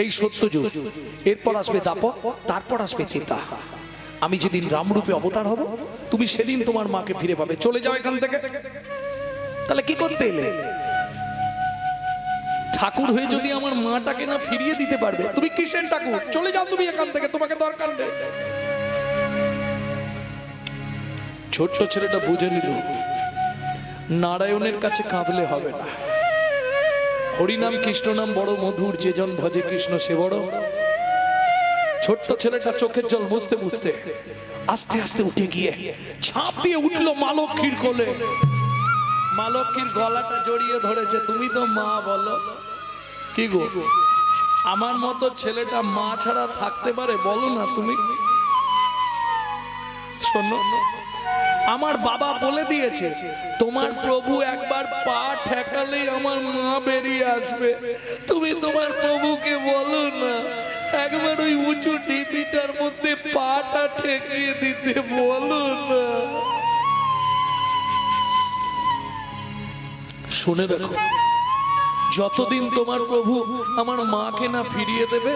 এই সত্য যুগ, এরপর আসবে দাপর, তারপর আসবে তেতা। আমি যেদিন রামরূপে অবতার হব, তুমি সেদিন তোমার মাকে ফিরে পাবে। চলে যাও এখান থেকে। তাহলে কি করতে এলে? ঠাকুর হয়ে যদি আমার মাটাকে না ফিরিয়ে দিতে পারবে, তুমি কিসের ঠাকুর? চলে যাও তুমি এখান থেকে, তোমাকে দরকার নেই। ছোট্ট ছেলেটা বুঝে নিল নারায়ণের কাছে কাঁদলে হবে না। হরিনাম কৃষ্ণ নাম বড় মধুর, যে জন ভজে কৃষ্ণ সে বড়। ছোট্ট ছেলেটা চোখের জল মুছতে মুছতে আস্তে আস্তে উঠে গিয়ে ঝাঁপ দিয়ে উঠলো মা লক্ষ্মীর কোলে। মা লক্ষ্মীর গলাটা জড়িয়ে ধরেছে। তুমি তো মা, বলো কি গো, আমার মতো ছেলেটা মা ছাড়া থাকতে পারে? বলো না তুমি। শোনো, আমার বাবা বলে দিয়েছে তোমার প্রভু একবার পা ঠেকালেই আমার মা বেরিয়ে আসবে। তুমি তোমার প্রভুকে বলো না একবার ওই উঁচু ঢিপিটার মধ্যে পাটা ঠেকিয়ে দিতে, বলো না। শুনে রাখো, যতদিন তোমার প্রভু আমার মাকে না ফিরিয়ে দেবে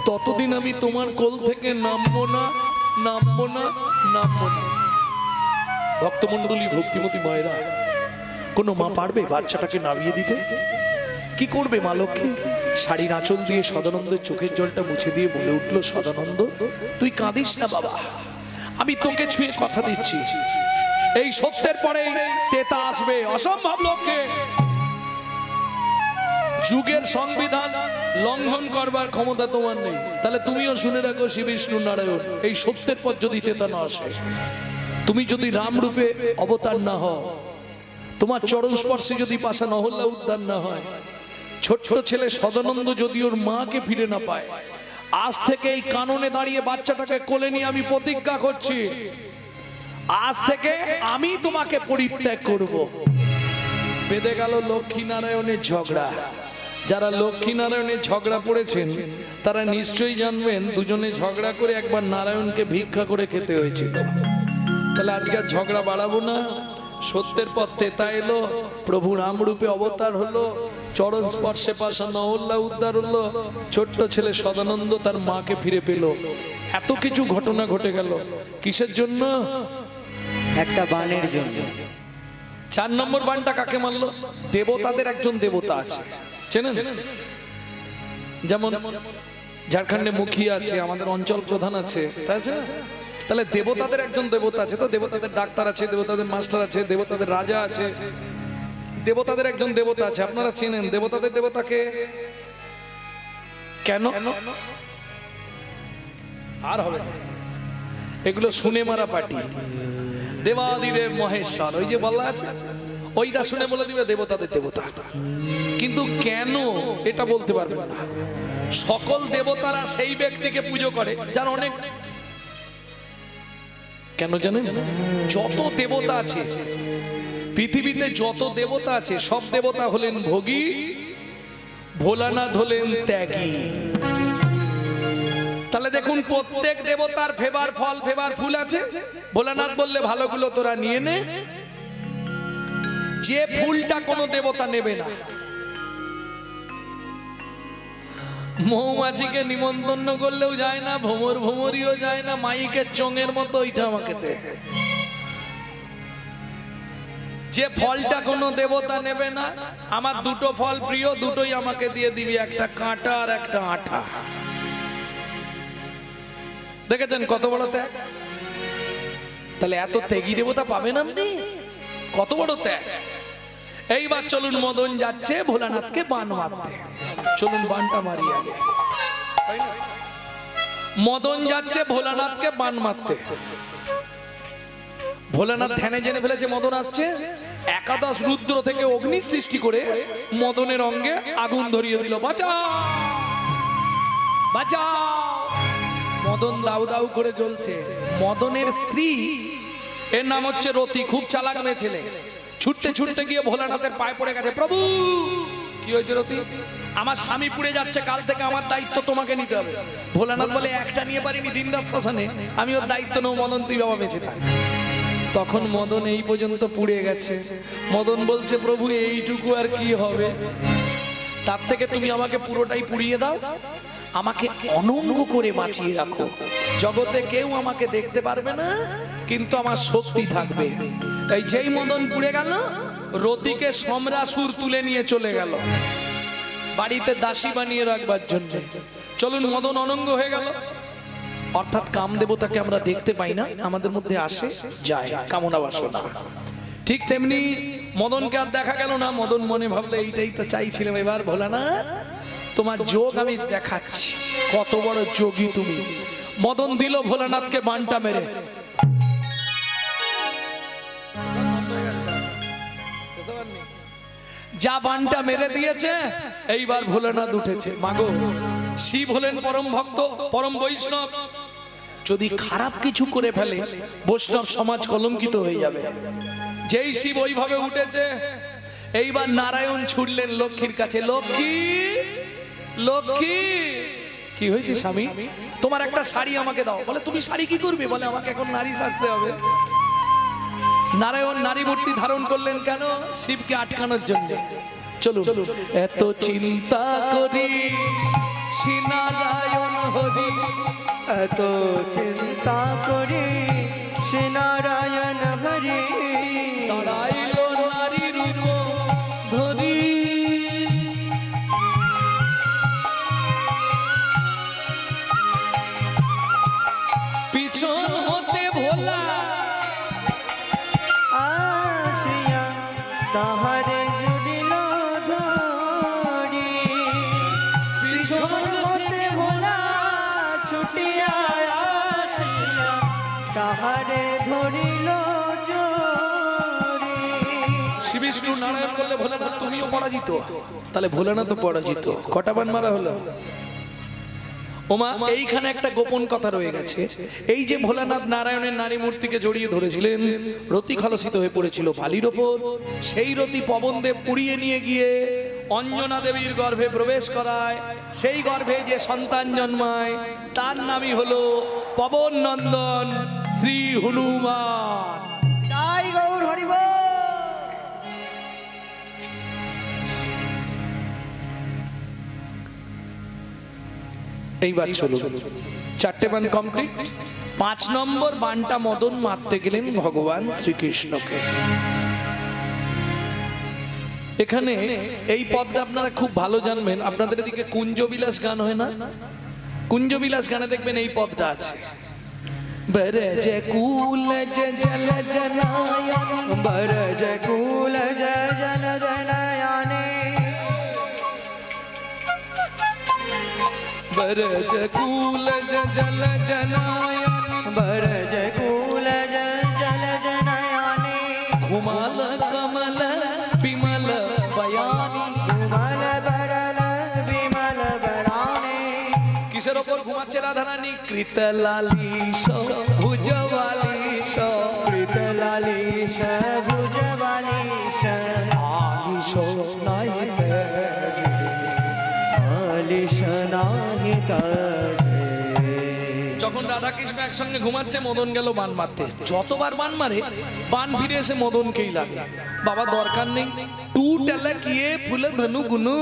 ততদিন আমি তোমার কোল থেকে নামবো না, নামবো না, নামবো না। ভক্তমণ্ডলী, ভক্তিমতী মায়েরা, কোনো মা পারবে বাচ্চাটাকে নামিয়ে দিতে? কি করবে মা লক্ষ্মী? শাড়ির আঁচল দিয়ে সদানন্দের চোখের জলটা মুছে দিয়ে বলে উঠলো, সদানন্দ তুই কাঁদিস না বাবা, আমি তোকে ছুঁয়ে কথা দিচ্ছি, এই সত্যের পরে তেতা আসবে। অসম্ভব লক্ষ্যে যুগের সংবিধান লঙ্ঘন করবার ক্ষমতা তোমার নেই। তাহলে তুমিও শুনে রাখো শ্রী বিষ্ণু নারায়ণ, এই সত্যের পর যদি তেতা না আসে, তুমি যদি রাম রূপে অবতার না হও, তোমার চরণ স্পর্শে যদি পাশা নহল্লা উদ্ধার না হয়, ছোট্ট ছেলে সদানন্দ যদি ওর মাকে ফিরে না পায়, আজ থেকে এই কাননে দাঁড়িয়ে বাচ্চাটাকে কোলে নিয়ে আমি প্রতিজ্ঞা করছি, আজ থেকে আমি তোমাকে পরিত্যাগ করব। বেঁধে গেল লক্ষ্মী নারায়ণের ঝগড়া। যারা লক্ষ্মী নারায়ণের ঝগড়া পড়েছেন তারা নিশ্চয়ই জানবেন দুজনে ঝগড়া করে একবার নারায়ণকে ভিক্ষা করে খেতে হয়েছিল। তাহলে আজকে ঝগড়া বাড়াবো না, সত্যের পথ তেতা এলো, প্রভু রাম রূপে অবতার হলো, চরণ স্পর্শে পাশা নহল্লা উদ্ধার হলো, ছোট্ট ছেলে সদানন্দ তার মাকে ফিরে পেল। এত কিছু ঘটনা ঘটে গেল কিসের জন্য? একটা বানের জন্য। 4 নম্বর বানটা কাকে মারলো? দেবতাদের একজন দেবতা আছে, চেনেন? যেমন ঝাড়খণ্ডে মুখিয়া আছে, আমাদের অঞ্চল প্রধান আছে, তাই আছে? তাহলে দেবতাদের একজন দেবতা আছে, তো দেবতাদের ডাক্তার আছে, দেবতাদের মাস্টার আছে, দেবতাদের রাজা আছে, দেবতাদের একজন দেবতা আছে। আপনারা চেনেন দেবতাদের দেবতাকে? কেন? আর হবে না, এগুলো শুনে মারা পার্টি। দেবাদিদেব মহেশ্বর, ওই যে বলা আছে, ওইটা শুনে বলে দিবে দেবতাদের দেবতা। কিন্তু কেন এটা বলতে পারবে না। সকল দেবতারা সেই ব্যক্তিকে পুজো করে যার অনেক, কেন জানেন? যত দেবতা আছে পৃথিবীতে, যত দেবতা আছে সব দেবতা হলেন ভোগী, ভোলানাথ হলেন ত্যাগী। তাহলে দেখুন প্রত্যেক দেবতার ফেভার ফল, ফেভার ফুল আছে। ভোলানাথ বললে ভালোগুলো তোরা নিয়ে নে, যে ফুলটা কোনো দেবতা নেবে না। মৌমাছিকে নিমন্ত্রণ করলেও যায় না, ভ্রমর ভ্রমরিও যায় না, মাইকের চোঙের মতো ওইটা আমাকে দে। যে ফলটা কোনো দেবতা নেবে না, আমার দুটো ফল প্রিয়, দুটোই আমাকে দিয়ে দিবি, একটা কাঁটা আর একটা আঠা। দেখেছেন কত বড় ত্যাগ? তাহলে এত ত্যাগী দেবতা পাবেন আপনি? কত বড় ত্যাগ! এইবার চলুন, মদন যাচ্ছে ভোলানাথকে বান মারতে। চলুন বানটা মারি আগে। মদন যাচ্ছে ভোলানাথকে বান মারতে। ভোলানাথ ধ্যানে জেনে ফেলেছে মদন আসছে, একাদশ রুদ্র থেকে অগ্নি সৃষ্টি করে মদনের অঙ্গে আগুন ধরিয়ে দিল। বাঁচাও, বাঁচাও! মদন দাউ দাউ করে জ্বলছে। মদনের স্ত্রী, এর নাম হচ্ছে রতি, খুব চালাক মেয়ে ছেলে। ছুটতে ছুটতে গিয়ে ভোলানাথের পায়ে পড়ে গেছে। প্রভু! কি হয়েছে রতি? আমার স্বামী পুড়ে যাচ্ছে, কাল থেকে আমার দায়িত্ব তোমাকে নিতে হবে। ভোলানাথ বলে, একটা নিয়ে পারিনি দিনরাত শ্মশানে, আমি ওর দায়িত্ব নেব। মদন তুই বাবা বেঁচে থাক। তখন মদন এই পর্যন্ত পুড়ে গেছে। মদন বলছে, প্রভু এইটুকু আর কি হবে, তার থেকে তুমি আমাকে পুরোটাই পুড়িয়ে দাও, আমাকে অনঙ্গ করে বাঁচিয়ে রাখো। জগতে কেউ আমাকে দেখতে পারবে না, কিন্তু আমার শক্তি থাকবে। এই যেই মদন পুড়ে গেল, রতিকে সম্রাসুর তুলে নিয়ে চলে গেল বাড়িতে দাসী বানিয়ে রাখবার জন্য। চলুন, মদন অনঙ্গ হয়ে গেল। অর্থাৎ কাম দেবতাকে আমরা দেখতে পাই না, আমাদের মধ্যে আসে যায় কামনা বাসনা। ঠিক তেমনি মদনকে আর দেখা গেল না। মদন মনে ভাবলে, এইটাই তো চাইছিলাম, এবার ভোলানাথ তোমার যোগ আমি দেখাচ্ছি, কত বড় যোগী তুমি। মদন দিল ভোলানাথকে বানটা মেরে। যা বানটা মেরে দিয়েছে, এইবার ভোলানাথ উঠেছে। মাগো, শিব হলেন পরম ভক্ত, পরম বৈষ্ণব। যদি খারাপ কিছু করে ফেলে, বৈষ্ণব সমাজ কলঙ্কিত হয়ে যাবে। যেই শিব ওইভাবে উঠেছে, এইবার নারায়ণ ছুটলেন লক্ষ্মীর কাছে। লক্ষ্মী, লক্ষ্মী! কি হয়েছে স্বামী? তোমার একটা শাড়ি আমাকে দাও। বলে, তুমি শাড়ি কি করবে? বলে, আমাকে এখন নারী সাজতে হবে। নারায়ণ নারী মূর্তি ধারণ করলেন কেন? শিবকে আটকানোর জন্য। চলুন। এত চিন্তা করি শ্রীনারায়ণ হরি, এত চিন্তা করি শ্রী নারায়ণ হরি, দাঁড়াইল নারী রূপ ধরি। পিছন হতে ভোলা আসিয়া তাহারে জুড়িল ধরি, পিছন হতে ভোলা ছুটিয়া আসিয়া তাহারে ধরিল জড়ি। শ্রী বিষ্ণু নারায়ণ বললে ভোলেনাথ তুমিও পরাজিত, তাহলে ভোলেনাথ তো পরাজিত। কটা বান মারা হলো? ওমা, এইখানে একটা গোপন কথা রয়ে গেছে। এই যে ভোলানাথ নারায়ণের নারী মূর্তিকে জড়িয়ে ধরেছিলেন, রতি খলসিত হয়ে পড়েছিল বালির ওপর। সেই রতি পবনদেব পুড়িয়ে নিয়ে গিয়ে অঞ্জনা দেবীর গর্ভে প্রবেশ করায়। সেই গর্ভে যে সন্তান জন্মায় তার নামই হলো পবন নন্দন শ্রী হনুমান। জয় গৌর হরি বল। এইবার চলুন, চারটে বান কমপ্লিট। 5 নম্বর বানটা মদন মারতে গেলেন ভগবান শ্রীকৃষ্ণকে। এখানে এই পদটা আপনারা খুব ভালো জানবেন। আপনাদের এদিকে কুঞ্জবিলাস গান হয় না? কুঞ্জবিলাস গানে দেখবেন এই পদটা আছে। বরজ কুল জল জনায়ন, বরজ কুল জল জনায়নে, বরজ কুল জল জনায়ন, বরজ কুল জল জনায়নে, ঘুমাল কমল বিমল বয়ানি। বিমল বরল বিমল বরানে। কিসের ওপর ঘুমাচ্ছে রাধারানী? কৃতলালীশ ভুজবালীশ, কৃতলালীশ ভুজবালীশ, আলিশ নাই তেজে, আলিশ নাহি তাজে। যখন রাধা কৃষ্ণ একসঙ্গে ঘুমাচ্ছে, মদন গেল বান মারতে। যতবার বান মারে বান ফিরে এসে মদনকেই লাগে। বাবা দরকার নেই, টু টেলা কিয়ে ফুল ধনু গুনু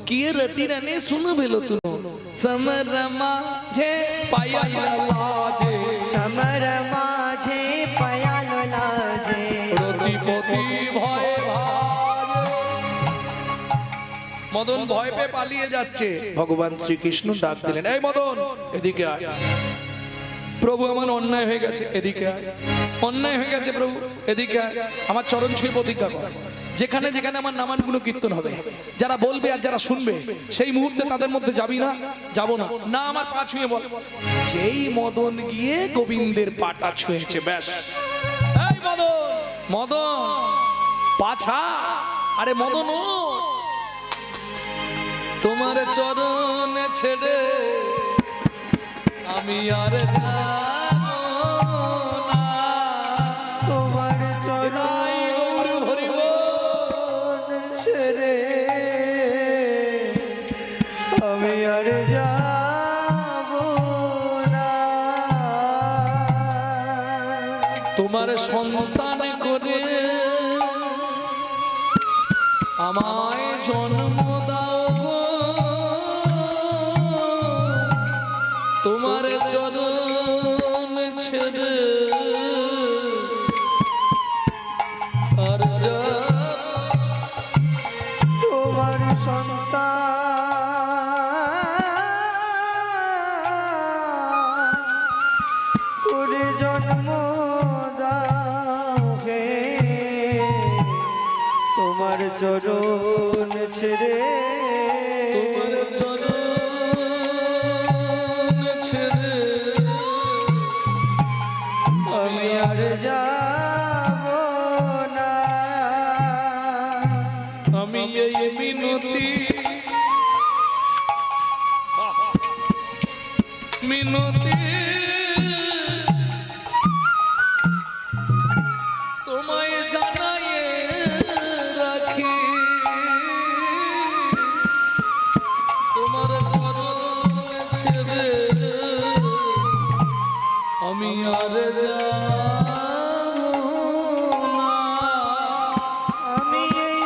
কিয়ে রতি রানে শুনো ভেলো তুনো, সমरमा যে পায়া লাজে, সমর মাঝে পয়াল লাজে, রতিপতি ভয় ভাজে। মদন ভয় পেয়ে পালিয়ে যাচ্ছে। ভগবান শ্রীকৃষ্ণ ডাক দিলেন, এই মদন এদিকে আয়। প্রভু আমার অন্যায় হয়ে গেছে, এদিকে আয়। অন্যায় হয়ে গেছে প্রভু, এদিকে আয়। আমার চরণ ছুঁয়ে প্রতিজ্ঞা কর, যেখানে যেখানে আমার নামানগুলো কীর্তন হবে, যারা বলবে আর যারা শুনবে, সেই মুহূর্তে তাদের মধ্যে যাবি না? যাব না। না, আমার পা ছুঁয়ে বল। যেই মদন গিয়ে গোবিন্দের পাটা ছুঁয়েছে, ব্যাস। এই মদন, মদন পাছা, আরে মদন ওঠ। তোমার চরণে ছেড়ে আমি আর যাব না। তোমার চরণ ছেড়ে আমি আর যাব না। তোমার সন্তান করে আমায় জন্ম দাও গো, তোমার চরণ ছেড়ে আর তোমার সন্তান করে জন্ম দাও হে, তোমার চরণ ছেড়ে তোমার চরণ ছেড়ে আমি আর যাব না। আমি এই মিনতি মিনতি তোমায় জানাইয়ে রাখি, তোমার চরণ ছেড়ে আমি আর যাব না। আমি এই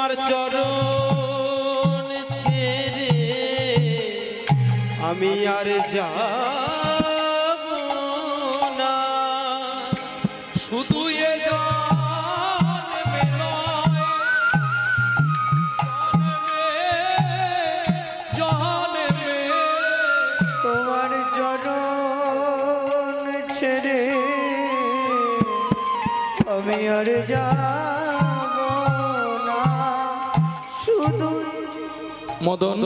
তোমার চরণ ছেড়ে আমি আর যাব না। শুধু এ জন্মে নয়, জন্মে তোমার চরণ ছেড়ে আমি আর যাব না। শুধু মদন,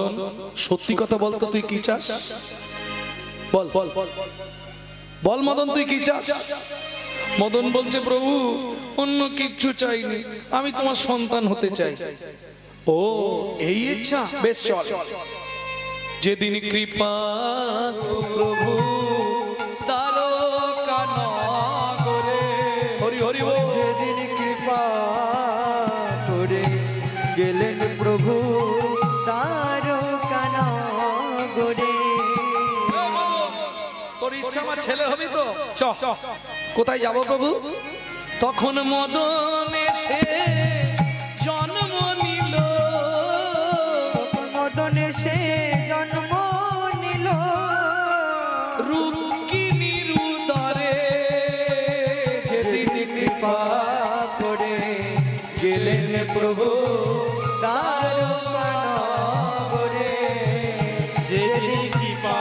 সত্যি কথা বলতো, তুই কি চাস? বল বল বল মদন, তুই কি চাস? মদন বলছে, প্রভু অন্য কিচ্ছু চাইনি, আমি তোমার সন্তান হতে চাই। ও এই ইচ্ছা, বেশ চল। যেদিন কৃপা প্রভু তারকা নগরে, হরি হরি বল। যেদিন কৃপা করে গেলেন প্রভু তারকা নগরে। তোর ইচ্ছা আমার ছেলে হবি তো? চ, কোথায় যাব প্রভু? তখন মদন এসে জন্ম নিল, মদন সে জন্ম নিল রুক্মিণীর উদরে। যেদিন কৃপা করে গেলেন প্রভু তারকা নগরে। যেদিন কৃপা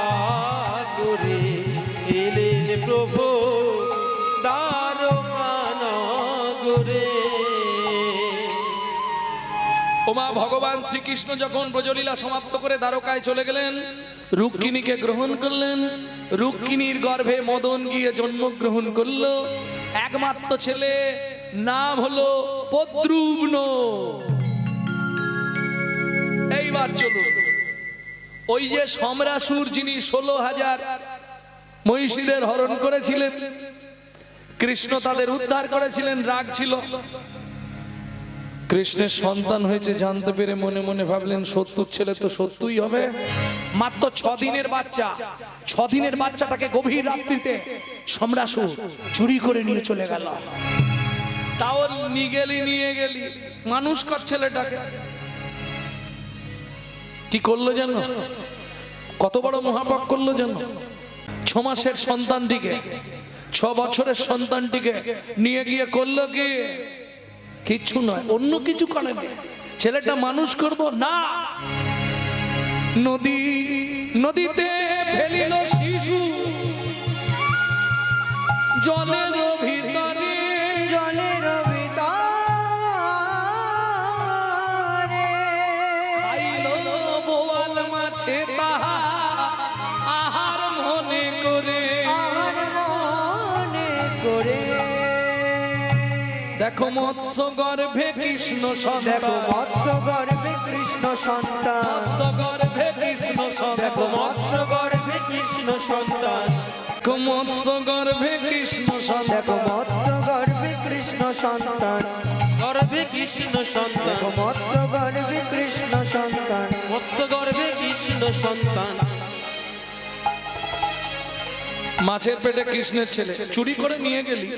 করে এলেন প্রভু দ্বারকা নগরে। ওমা ভগবান শ্রীকৃষ্ণ যখন ব্রজলীলা সমাপ্ত করে দ্বারকায় চলে গেলেন, রুক্মিণীকে গ্রহণ করলেন। রুক্মিণীর গর্ভে মদন গিয়ে জন্মগ্রহণ করলো। একমাত্র ছেলে, নাম হলো প্রদ্যুম্ন। এইবার চলুন, ওই যে সম্রাসুর, যিনি 16,000 মহিষীদের হরণ করেছিলেন, কৃষ্ণ তাদের উদ্ধার করেছিলেন, রাগ ছিল। কৃষ্ণের সন্তান হয়েছে জানতে পেরে মনে মনে ভাবলেন, 70 ছেলে তো 70ই হবে। মাত্র 6 দিনের বাচ্চা, 6 দিনের বাচ্চাটাকে গভীর রাত্রিতে সম্রাসুর চুরি করে নিয়ে চলে গেল। তাও নিয়ে গেলি মানুষ কর ছেলেটাকে। কি করলো জানো? কত বড় মহাপাপ করলো জানো? 6 মাসের সন্তানটিকে, 6 বছরের সন্তানটিকে নিয়ে গিয়ে করলো কি? কিচ্ছু নয়, অন্য কিছু করেনি। ছেলেটা মানুষ করব না, নদীতে ফেলিল শিশু, জলের ভিতরে, জলের ভিতরে খাইল বোয়াল মাছে তাহা আহার মনে করে। আর মনে করে দেখো মৎস্য গর্ভে কৃষ্ণ দেখো সন্তান, মৎস্য গর্ভে কৃষ্ণ সন্তান। মৎস্য গর্ভে কৃষ্ণ দেখো সন্তান, মৎস্য গর্ভে কৃষ্ণ সন্তান। দেখো মৎস্য গর্ভে কৃষ্ণ দেখো সন্তান। মৎস্য গর্ভে কৃষ্ণ সন্তান। গর্ভে কৃষ্ণ সন্তান, দেখো মৎস্য গর্ভে কৃষ্ণ সন্তান। মৎস্য গর্ভে কৃষ্ণ সন্তান। মাছের পেটে কৃষ্ণের ছেলে, চুরি করে নিয়ে গেলি,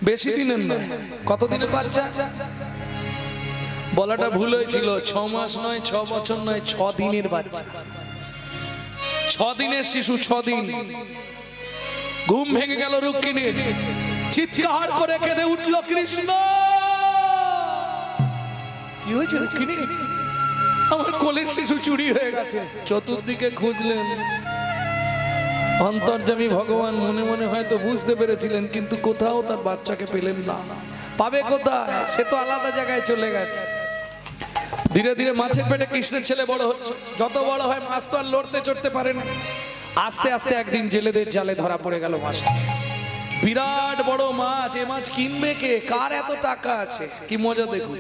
বেশি দিনের নয়, কত দিনের বাচ্চা? বলাটা ভুল হয়েছিল, 6 মাস নয়, 6 বছর নয়, 6 দিনের বাচ্চা, 6 দিনের শিশু, 6 দিন। ঘুম ভেঙে গেল রুক্মিণীর, চিৎকার করে কেঁদে উঠল কৃষ্ণ। কি হয়েছে রুক্মিণী? আমার কোলের শিশু চুরি হয়ে গেছে। চতুর্দিকে খুঁজলেন, অন্তর্যামী ভগবান মনে মনে হয়তো বুঝতে পেরেছিলেন, কিন্তু কোথাও তার বাচ্চাকে পেলেন না। পাবে কোথায়? সে তো আলাদা জায়গায় চলে গেছে। ধীরে ধীরে মাছের পেটে কৃষ্ণের ছেলে বড় হচ্ছে। যত বড় হয় মাছ তো আর লড়তে চড়তে পারে না। আস্তে আস্তে একদিন জেলেদের জালে ধরা পড়ে গেল মাছটা। বিরাট বড় মাছ। এ মাছ কিনবে কে? কার এত টাকা আছে? কি মজা দেখুন।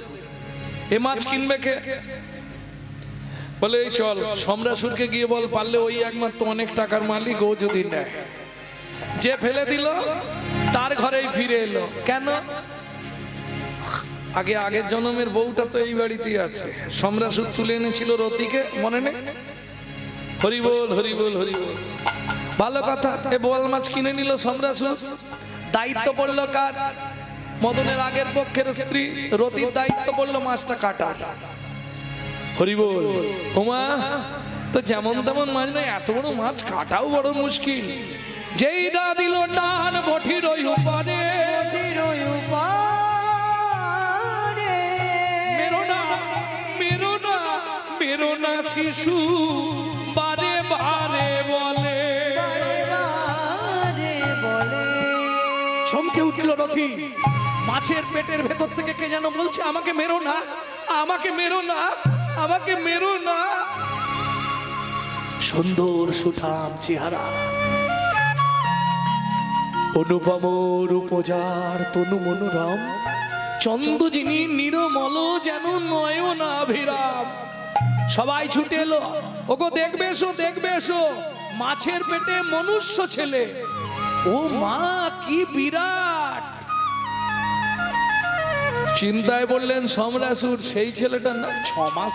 এ মাছ কিনবে কে? বলে এই চল সম্রাসুরকে গিয়ে বল, পারলে ওই একমাত্র অনেক টাকার মালিক, ও যদি নেয়। যে ফেলে দিল তার ঘরেই ফিরে এলো। কেন? আগের জন্মের বউটা তো এই বাড়িতেই আছে। সম্রাসুর তুলে এনেছিল রতিকে, মনে নেই? হরি বল হরি বল হরি বল। ভালো কথা। এ বোয়াল মাছ কিনে নিল সম্রাসুর। দায়িত্ব পড়লো কার? মদনের আগের পক্ষের স্ত্রী রতির দায়িত্ব বললো মাছটা কাটা। হরি বল। ওমা, তো যেমন তেমন মাছ নয়, এত বড় মাছ কাটাও বড় মুশকিল। যেই না দিল টান বঠির ওই উপারে, মেরো না মেরো না মেরো না শিশু বারে বারে বলে। চমকে উঠল রথি। মাছের পেটের ভেতর থেকে কে যেন বলছে, আমাকে মেরো না, আমাকে মেরো না, আমাকে মেরো না। সুন্দর সুঠাম চেহারা, অনুপম রূপজার তনু মনোরম, চন্দ্র যিনি নিরমল যেন নয়নাভিরাম। সবাই ছুটে এলো, ওগো দেখবে এসো, দেখবে এসো, মাছের পেটে মনুষ্য ছেলে। ও মা, কি বিরাট! চিন্তায় বললেন সম্রাসুর, সেই ছেলেটা না 6 মাস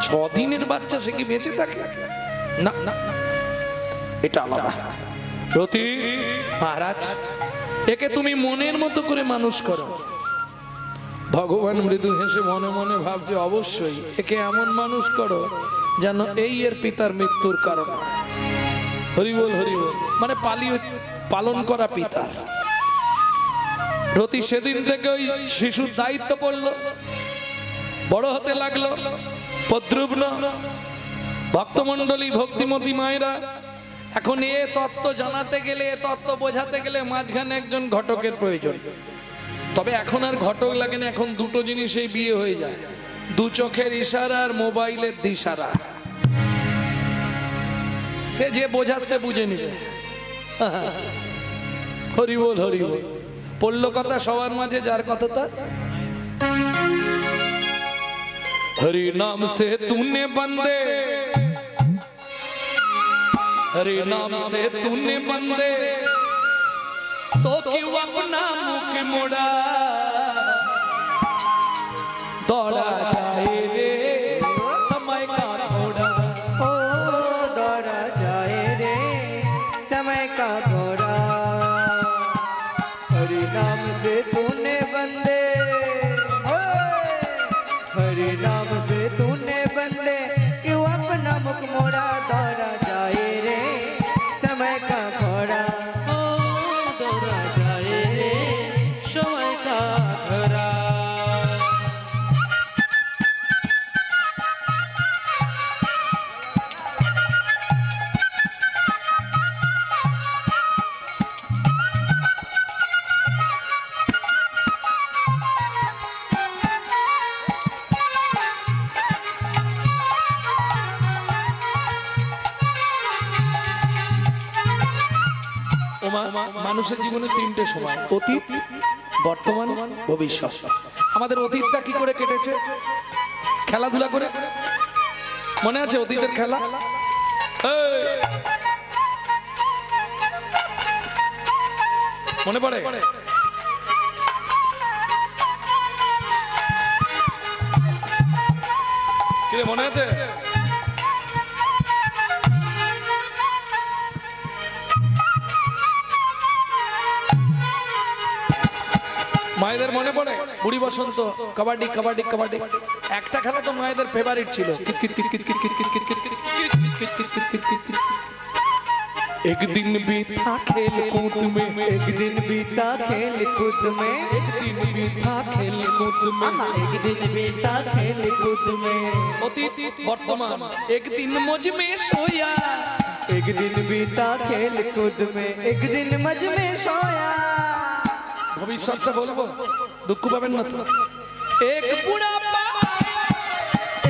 6 দিনের বাচ্চা, সে কি বেঁচে থাকে? না না, এটা আলাদা। রতি মহারাজ, একে তুমি মনের মতো করে মানুষ করো। ভগবান মৃদু হেসে মনে মনে ভাবছে, অবশ্যই একে এমন মানুষ করো যেন এই এর পিতার মৃত্যুর কারণ। হরিবল হরিবল, মানে পালন করা পিতার। রতি সেদিন থেকে ওই শিশুর দায়িত্ব পড়লো, বড় হতে লাগলো। পদ্রুগ্ন ভক্তমণ্ডলী, ভক্তিমতী মায়েরা, এখন এ তত্ত্ব জানাতে গেলে, এ তত্ত্ব বোঝাতে গেলে মাঝখানে একজন ঘটকের প্রয়োজন। তবে এখন আর ঘটক লাগে না, এখন দুটো জিনিসেই বিয়ে হয়ে যায়, 2 চোখের ইশারা আর মোবাইলের দিশারা। সে যে বোঝাচ্ছে বুঝে নিবে। হরিবল হরিবল। পড়লো কথা সবার মাঝে, যার কথা তার। हरि नाम से तूने बंदे, हरि नाम से तूने बंदे, तो क्यों अपना मुख मोड़ा? दौड़ा जाए रे समय का घोड़ा, ओ दौड़ा जाए रे समय का घोड़ा। हरि नाम से तूने बंदे, हरि नाम से तूने बंदे, क्यों अपना मुख मोड़ा? दौड़ा जाए रे समय का घोड़ा, ও দৌড়া যায় রে সময় কা ঘোড়া। মানুষের জীবনে 3টে সময়, অতীত, বর্তমান, ভবিষ্যৎ। আমাদের অতীতটা কি করে কেটেছে? খেলাধুলা করে। মনে আছে অতীতের খেলা? মনে পড়ে? কিরে মনে আছে? মায়েদের মনে পড়ে? বুড়ি বসন্ত, কাবাডি কাবাডি কাবাডি, একটা খেলা তো মায়েদের ফেভারিট ছিল। एक दिन बीता खेल कूद में, एक दिन बीता खेल कूद में, एक दिन बीता खेल कूद में, एक दिन बीता खेल कूद में। অতীত বর্তমান। एक दिन मुझ में सोया, एक दिन बीता खेल कूद में, एक दिन मज में सोया। ভবিষ্যৎটা বলবো, দুঃখ পাবেন না তো। एक बुढ़ापा,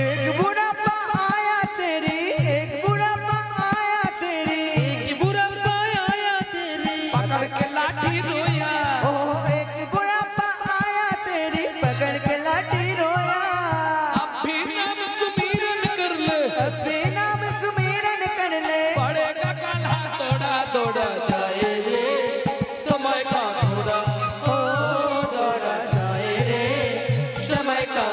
एक बुढ़ापा आया तेरी, एक बुढ़ापा आया तेरी, एक बुढ़ापा आया तेरी, पकड़ के लाठी रोया, ओ एक बुढ़ापा आया तेरी, पकड़ के लाठी रोया। अब भी नाम सुमिरन कर ले, अब भी नाम सुमिरन कर ले, पड़ेगा कान्हा तोड़ा तोड़ा जाए रे समय का घोड़ा, ओ दौड़ा जाए रे समय का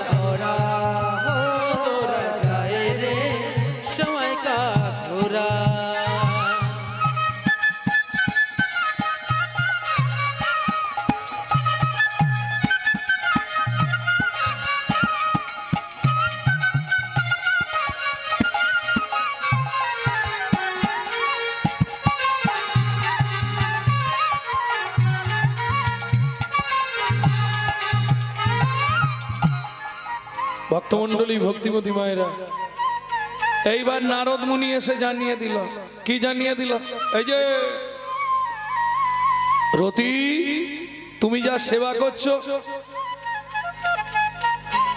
ভক্তমণ্ডলী ভক্তিমতী মায়েরা, এইবার নারদ মুনি এসে জানিয়ে দিল। কি জানিয়ে দিল? এই যে রতি, তুমি যা সেবা করছো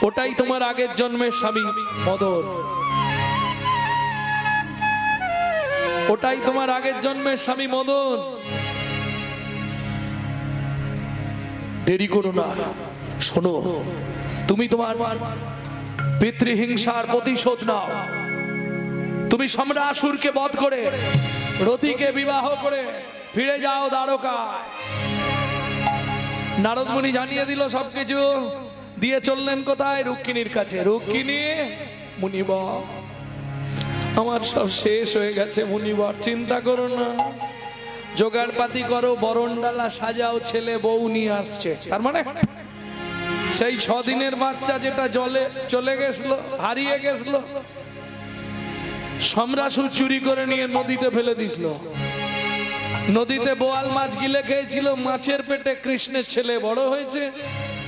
ওটাই তোমার আগের জন্মের স্বামী মদন, ওটাই তোমার আগের জন্মের স্বামী মদন। দেরি করো না, শোনো, তুমি তোমার পিতৃহিংসার প্রতিশোধ নাও। তুমি সম্রাসুরকে বধ করে রতিকে বিবাহ করে ফিরে যাও দ্বারকায়। নারদ মুনি জানিয়ে দিল সবকিছু, দিয়ে চললেন কোথায়? রুক্মিণীর কাছে। রুক্মিণী, মুনিবর আমার সব শেষ হয়ে গেছে মুনিবর, চিন্তা করো না, জোগাড় পাতি করো, বরণডালা সাজাও, ছেলে বউ নিয়ে আসছে। তার মানে সেই 6 দিনের বাচ্চা যেটা জলে চলে গেছিল, হারিয়ে গেছিল, সম্রাসুর চুরি করে নিয়ে নদীতে ফেলে দিছিল। নদীতে বোয়াল মাছ গিলে খেয়েছিল, মাছের পেটে কৃষ্ণের ছেলে বড় হয়েছে।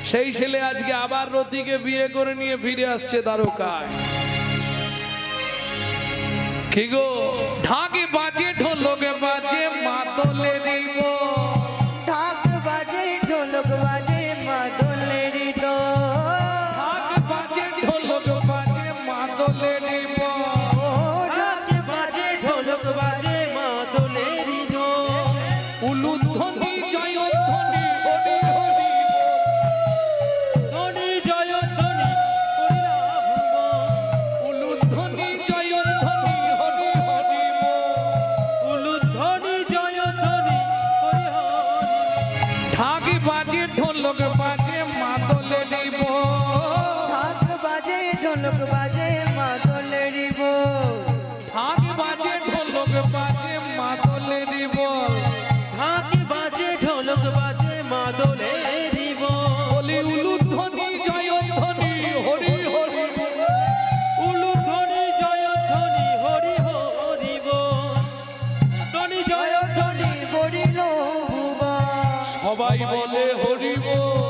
সেই ছেলে আজকে আবার রতিকে বিয়ে করে নিয়ে ফিরে আসছে দ্বারকায়। কি গো, ঢাকে বাজে ঢোলকে বাজে মাদলেরই বল, ঢাক বাজে ঢোলক বাজে মাদলেরই দোল, ঢাক বাজে ঢোলক বাজে মাদলেরই বল, ঢাক বাজে ঢোলক বাজে মাদলেরই দোল, উলুধ্বনি জয়ধ্বনি হরি হরি ধ্বনি জয়ধ্বনি করিলা ভুবন, উলুধ্বনি জয়ধ্বনি হরি হরি উলুধ্বনি জয়ধ্বনি করি হরি। ঢাক বাজে ঢোলক বাজে মাদলেরই বল, ঢাক বাজে ঢোলক বাজে মাদলেরই বল, ঢাক বাজে ঢোলক বাজে মাদলেরই বল, ঢাক বাজে ঢোলক বাজে মাদলেরই বল, বলি উলুধ্বনি জয়ধ্বনি হরি হরি উলুধ্বনি জয়ধ্বনি হরি হরি বল, ধ্বনি জয়ধ্বনি জয়ধ্বনি বলিল ভুবন, সবাই বলে হরি বল।